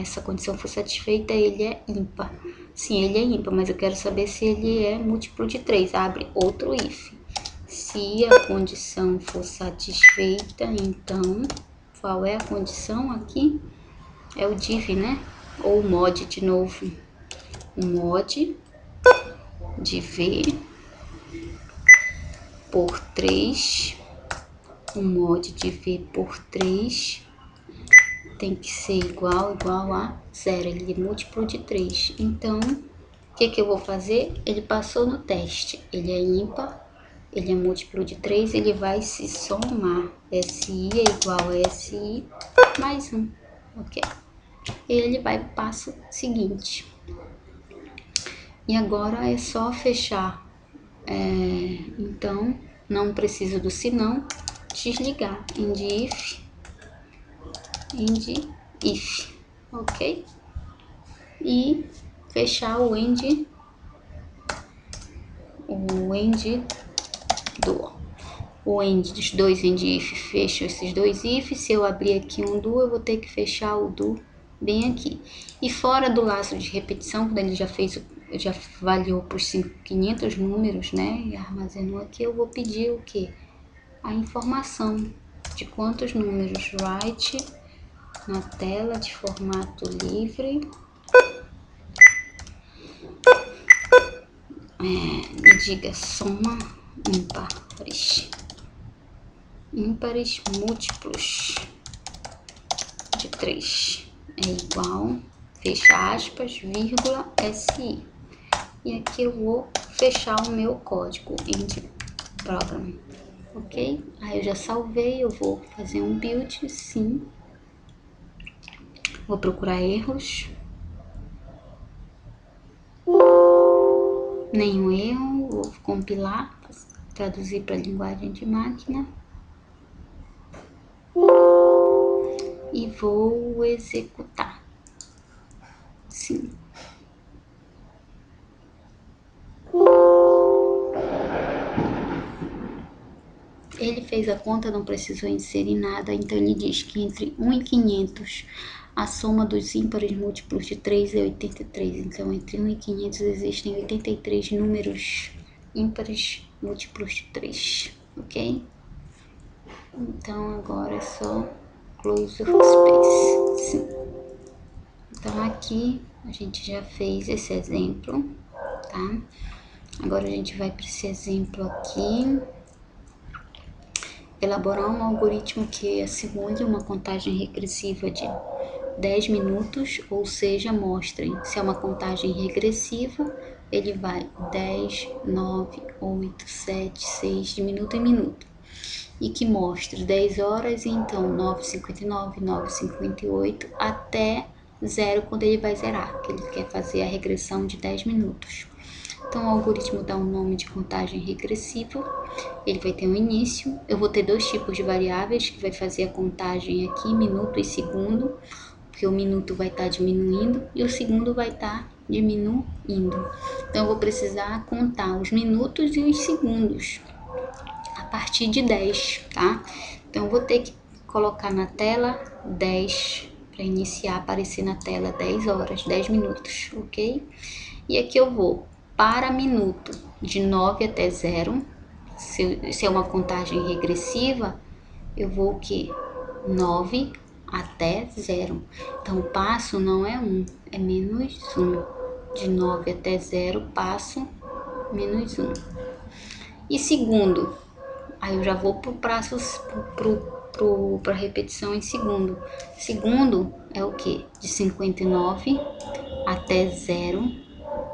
essa condição for satisfeita, ele é ímpar. Sim, ele é ímpar, mas eu quero saber se ele é múltiplo de 3. Abre outro if. Se a condição for satisfeita, então, qual é a condição aqui? É o div, né? Ou o mod de novo. O mod de v por 3. O mod de v por 3 tem que ser igual a 0. Ele é múltiplo de 3. Então, o que eu vou fazer? Ele passou no teste. Ele é ímpar. Ele é múltiplo de 3. Ele vai se somar. SI é igual a SI mais 1. Ok? Ele vai para o passo seguinte. E agora é só fechar. Então, não preciso do senão. Desligar. End if. Ok? E fechar o end do. O end dos dois end if fecha esses dois if. Se eu abrir aqui um do, eu vou ter que fechar o do bem aqui. E fora do laço de repetição, quando ele já avaliou por 500 números, né? E armazenou aqui, eu vou pedir o quê? A informação de quantos números. Write na tela de formato livre. Me diga soma ímpares múltiplos de 3 é igual, fecha aspas, vírgula, SI. E aqui eu vou fechar o meu código End Program, ok? Aí eu já salvei, eu vou fazer um build, sim. Vou procurar erros. Nenhum erro, vou compilar, traduzir para a linguagem de máquina. E vou executar. Sim. Ele fez a conta, não precisou inserir nada, então ele diz que entre 1 e 500 a soma dos ímpares múltiplos de 3 é 83. Então, entre 1 e 500 existem 83 números ímpares múltiplos de 3, ok? Então, agora é só close workspace. Sim. Então, aqui a gente já fez esse exemplo, tá? Agora a gente vai para esse exemplo aqui. Elaborar um algoritmo que simule uma contagem regressiva de 10 minutos, ou seja, mostrem se é uma contagem regressiva, ele vai 10, 9, 8, 7, 6, de minuto em minuto. E que mostre 10 horas, então 9h59, 9h58, até 0 quando ele vai zerar, que ele quer fazer a regressão de 10 minutos. Então, o algoritmo dá um nome de contagem regressiva, ele vai ter um início, eu vou ter dois tipos de variáveis que vai fazer a contagem aqui, minuto e segundo, porque o minuto vai estar diminuindo e o segundo vai estar diminuindo. Então, eu vou precisar contar os minutos e os segundos a partir de 10, tá? Então, eu vou ter que colocar na tela 10, para iniciar, aparecer na tela 10 horas, 10 minutos, ok? E aqui eu vou para minuto de 9 até 0, se é uma contagem regressiva, eu vou o quê? 9 até 0. Então, o passo não é 1, é menos 1. De 9 até 0, passo menos 1. E segundo, aí eu já vou para a repetição em segundo. Segundo é o quê? De 59 até 0,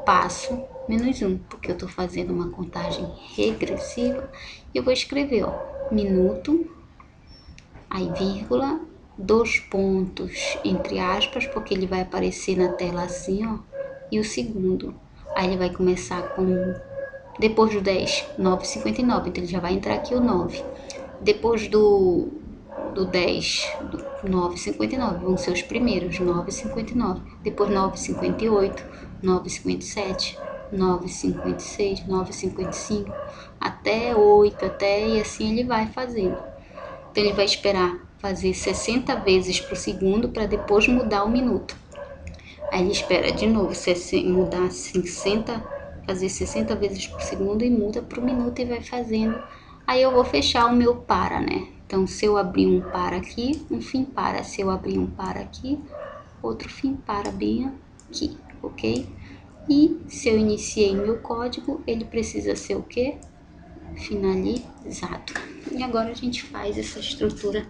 passo menos 1, porque eu estou fazendo uma contagem regressiva. E eu vou escrever, ó, minuto, aí vírgula, 2 pontos entre aspas, porque ele vai aparecer na tela assim, ó, e o segundo. Aí ele vai começar com, depois do 10, 9,59, então ele já vai entrar aqui o 9. Depois do 10, 9,59, vão ser os primeiros, 9,59. Depois 9,58, 9,57, 9,56, 9,55, até 8, até, e assim ele vai fazendo. Então ele vai esperar fazer 60 vezes por segundo para depois mudar o minuto. Aí ele espera de novo mudar 60, fazer 60 vezes por segundo e muda para o minuto e vai fazendo. Aí eu vou fechar o meu para, né? Então, se eu abrir um para aqui, um fim para. Se eu abrir um para aqui, outro fim para bem aqui, ok? E se eu iniciei meu código, ele precisa ser o quê? Finalizado. E agora a gente faz essa estrutura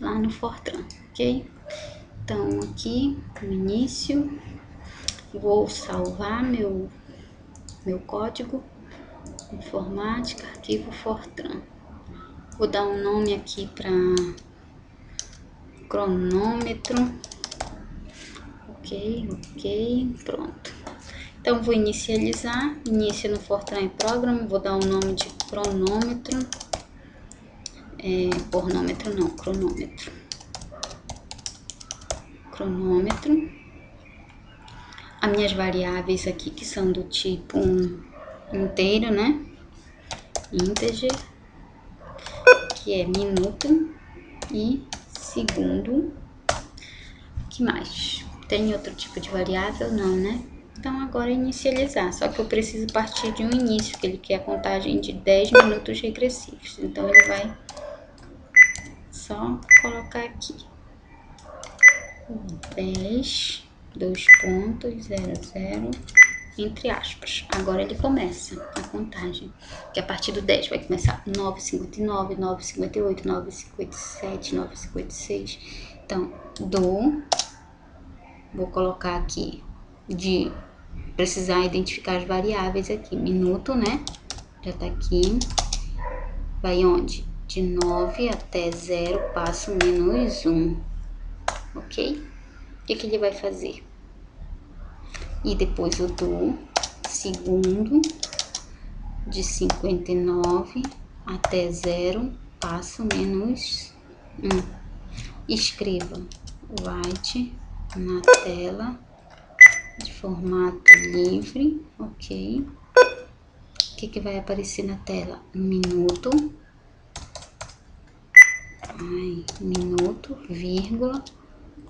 lá no Fortran, ok? Então, aqui no início, vou salvar meu código, informática, arquivo Fortran. Vou dar um nome aqui para cronômetro, ok, pronto. Então, vou inicializar, inicia no Fortran Program, vou dar um nome de cronômetro, cronômetro. As minhas variáveis aqui, que são do tipo inteiro, né? Integer, que é minuto e segundo. Que mais? Tem outro tipo de variável? Não, né? Então, agora é inicializar. Só que eu preciso partir de um início, que ele quer a contagem de 10 minutos regressivos. Então, ele vai só colocar aqui 10, 2 pontos, 0, 0, entre aspas. Agora ele começa a contagem, que a partir do 10 vai começar 9,59, 9,58, 9,57, 9,56. Então, vou colocar aqui de precisar identificar as variáveis aqui. Minuto, né? Já tá aqui. Vai onde? De 9 até 0, passo menos 1. Ok? O que ele vai fazer? E depois o do segundo, de 59 até 0, passo menos 1. Escreva write na tela de formato livre, ok? O que vai aparecer na tela? Minuto, minuto, vírgula,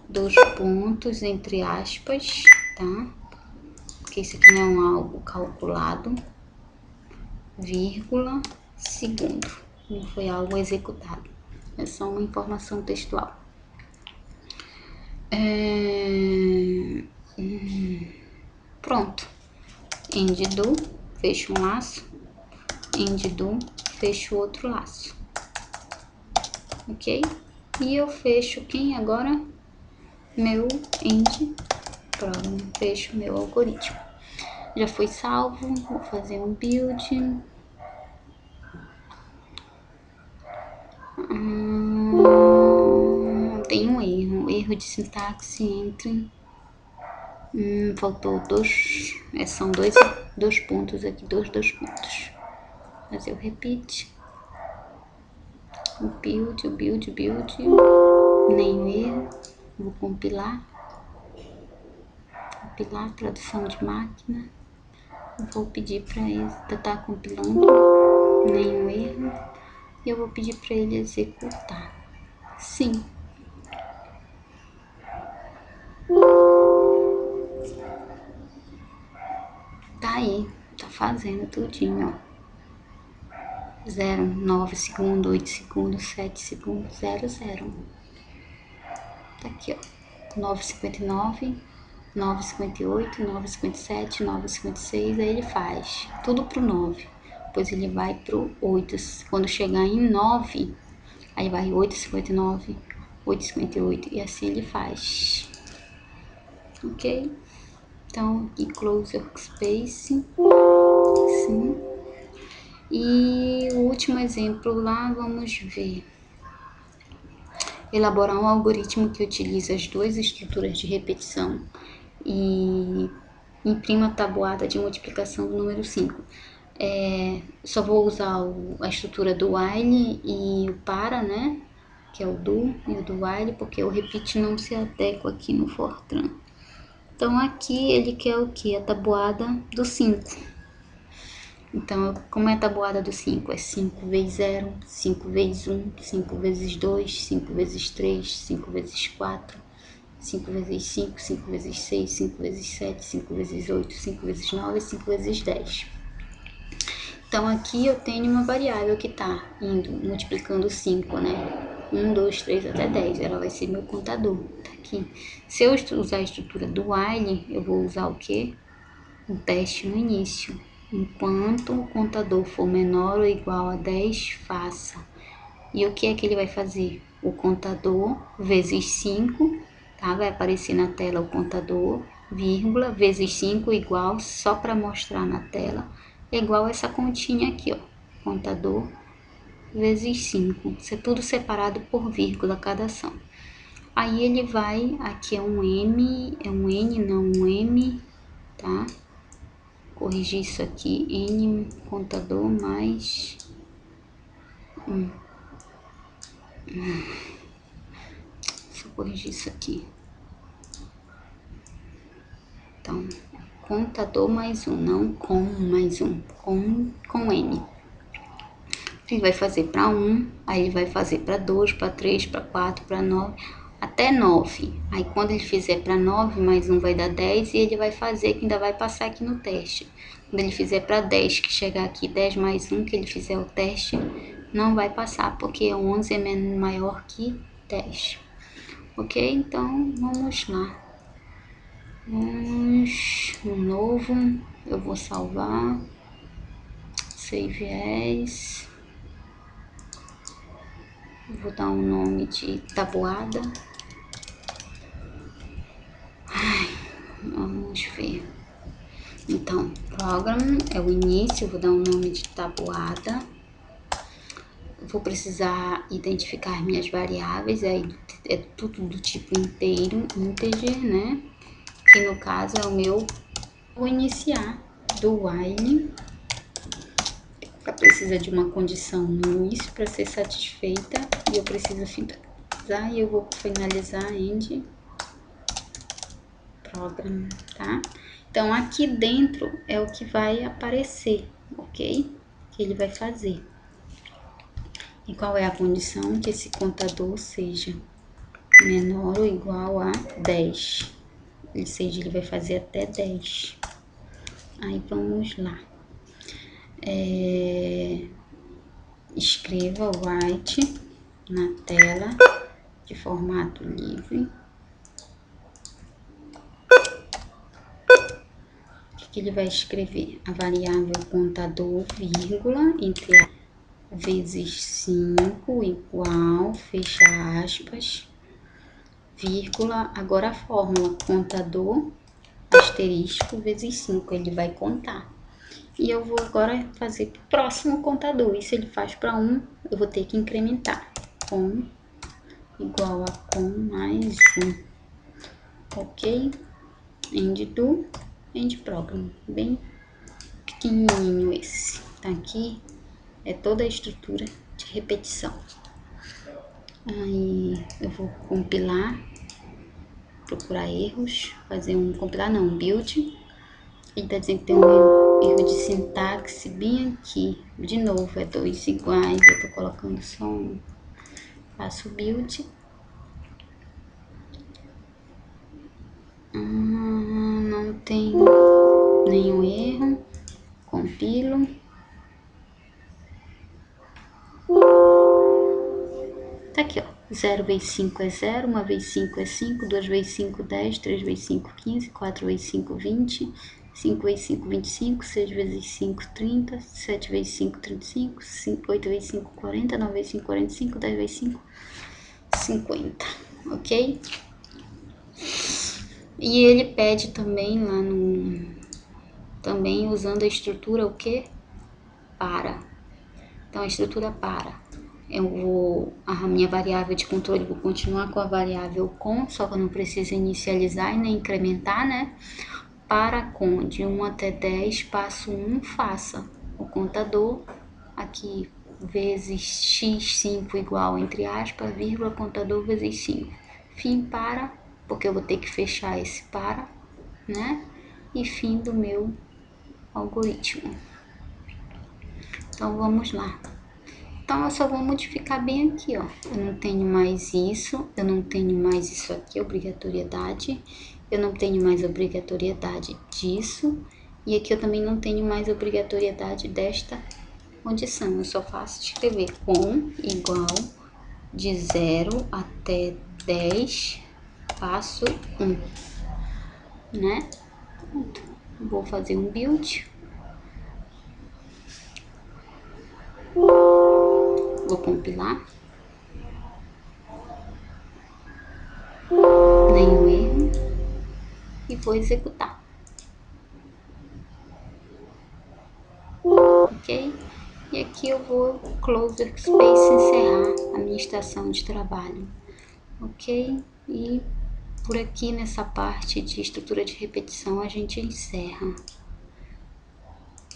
2 pontos entre aspas, tá? Porque isso aqui não é algo calculado, vírgula, segundo, não foi algo executado, é só uma informação textual. Pronto. End do, fecho um laço. End do, fecho outro laço. Ok? E eu fecho quem agora? Meu end program. Fecho meu algoritmo. Já foi salvo. Vou fazer um build. Tem um erro de sintaxe entre... faltou dois, são dois pontos aqui, dois pontos. Fazer o repeat, o build, nenhum erro. Vou compilar, tradução de máquina. Vou pedir para ele, tá compilando, nenhum erro. E eu vou pedir para ele executar. Sim. Tá aí, tá fazendo tudinho, ó. 0, 9 segundos, 8 segundos, 7 segundos, 0, 0. Tá aqui, ó. 9,59, 9,58, 9,57, 9,56. Aí ele faz tudo pro 9. Depois ele vai pro 8. Quando chegar em 9, aí vai 8,59, 8,58. E assim ele faz. Ok? Então, aqui close workspace. Sim. E o último exemplo lá, vamos ver. Elaborar um algoritmo que utiliza as duas estruturas de repetição e imprima a tabuada de multiplicação do número 5. Só vou usar a estrutura do while e o para, né? Que é o do e o do while, porque o repeat não se adequa aqui no Fortran. Então aqui ele quer o que? A tabuada do 5. Então, como é a tabuada do 5? É 5 vezes 0, 5 vezes 1, 5 vezes 2, 5 vezes 3, 5 vezes 4, 5 vezes 5, 5 vezes 6, 5 vezes 7, 5 vezes 8, 5 vezes 9, 5 vezes 10. Então, aqui eu tenho uma variável que está indo, multiplicando 5, né? 1, 2, 3 até 10. Ela vai ser meu contador. Tá aqui. Se eu usar a estrutura do while, eu vou usar o quê? Um teste no início. Enquanto o contador for menor ou igual a 10, faça. E o que é que ele vai fazer? O contador vezes 5, tá? Vai aparecer na tela o contador, vírgula, vezes 5 igual, só para mostrar na tela, é igual a essa continha aqui, ó. Contador vezes 5. Isso é tudo separado por vírgula cada ação. Aí ele vai, aqui é um M, não um M, tá? Corrigir isso aqui, N contador mais deixa eu corrigir isso aqui. Então, contador mais 1, não com mais 1, com N. Ele vai fazer para 1, aí ele vai fazer para 2, para 3, para 4, para 9, até 9. Aí quando ele fizer para 9, mais 1 vai dar 10 e ele vai fazer, que ainda vai passar aqui no teste. Quando ele fizer para 10, que chegar aqui 10 mais 1, que ele fizer o teste, não vai passar, porque 11 é maior que 10. Ok? Então, vamos lá. Um novo, eu vou salvar. Save as. Vou dar um nome de tabuada. Vamos ver. Então, program é o início, vou dar um nome de tabuada. Vou precisar identificar minhas variáveis, aí é tudo do tipo inteiro, integer, né? Que no caso é o meu, vou iniciar do while. Ela precisa de uma condição no início para ser satisfeita e eu preciso finalizar e eu vou finalizar end program, tá? Então aqui dentro é o que vai aparecer, ok? Que ele vai fazer. E qual é a condição? Que esse contador seja menor ou igual a 10. Ou seja, ele vai fazer até 10. Aí vamos lá. Escreva write na tela de formato livre. O que ele vai escrever? A variável contador, vírgula, entre a vezes 5 igual, fecha aspas, vírgula, agora a fórmula contador, asterisco, vezes 5, ele vai contar. E eu vou agora fazer para o próximo contador, e se ele faz para 1, eu vou ter que incrementar, com igual a com mais 1, ok? End do, end program, bem pequenininho esse, tá aqui, é toda a estrutura de repetição. Aí eu vou compilar, procurar erros, fazer um compilar não, build. Ele tá dizendo que tem um erro de sintaxe bem aqui. De novo, é 2 iguais, eu tô colocando só um. Faço build. Não tem nenhum erro. Compilo. Tá aqui, ó. 0 vezes 5 é 0, 1 vezes 5 é 5, 2 vezes 5 10, 3 vezes 5 15, 4 vezes 5 20, 5 vezes 5 25, 6 vezes 5 30, 7 vezes 5 35, 8 vezes 5 40, 9 vezes 5 45, 10 vezes 5 50, ok? E ele pede também lá no... Também usando a estrutura o que? Para. Então a estrutura para. Eu vou, a minha variável de controle, vou continuar com a variável com, só que eu não preciso inicializar e nem incrementar, né? Para com, de 1 até 10, passo 1, faça o contador, aqui, vezes x5 igual, entre aspas, vírgula, contador vezes 5. Fim para, porque eu vou ter que fechar esse para, né? E fim do meu algoritmo. Então, vamos lá. Então, eu só vou modificar bem aqui, ó. Eu não tenho mais isso, eu não tenho mais isso aqui, obrigatoriedade. Eu não tenho mais obrigatoriedade disso. E aqui eu também não tenho mais obrigatoriedade desta condição. Eu só faço escrever com igual de 0 até 10, passo 1, né? Pronto. Vou fazer um build. Vou compilar. Nenhum erro. E vou executar. Ok? E aqui eu vou close workspace, encerrar a minha estação de trabalho. Ok? E por aqui nessa parte de estrutura de repetição a gente encerra.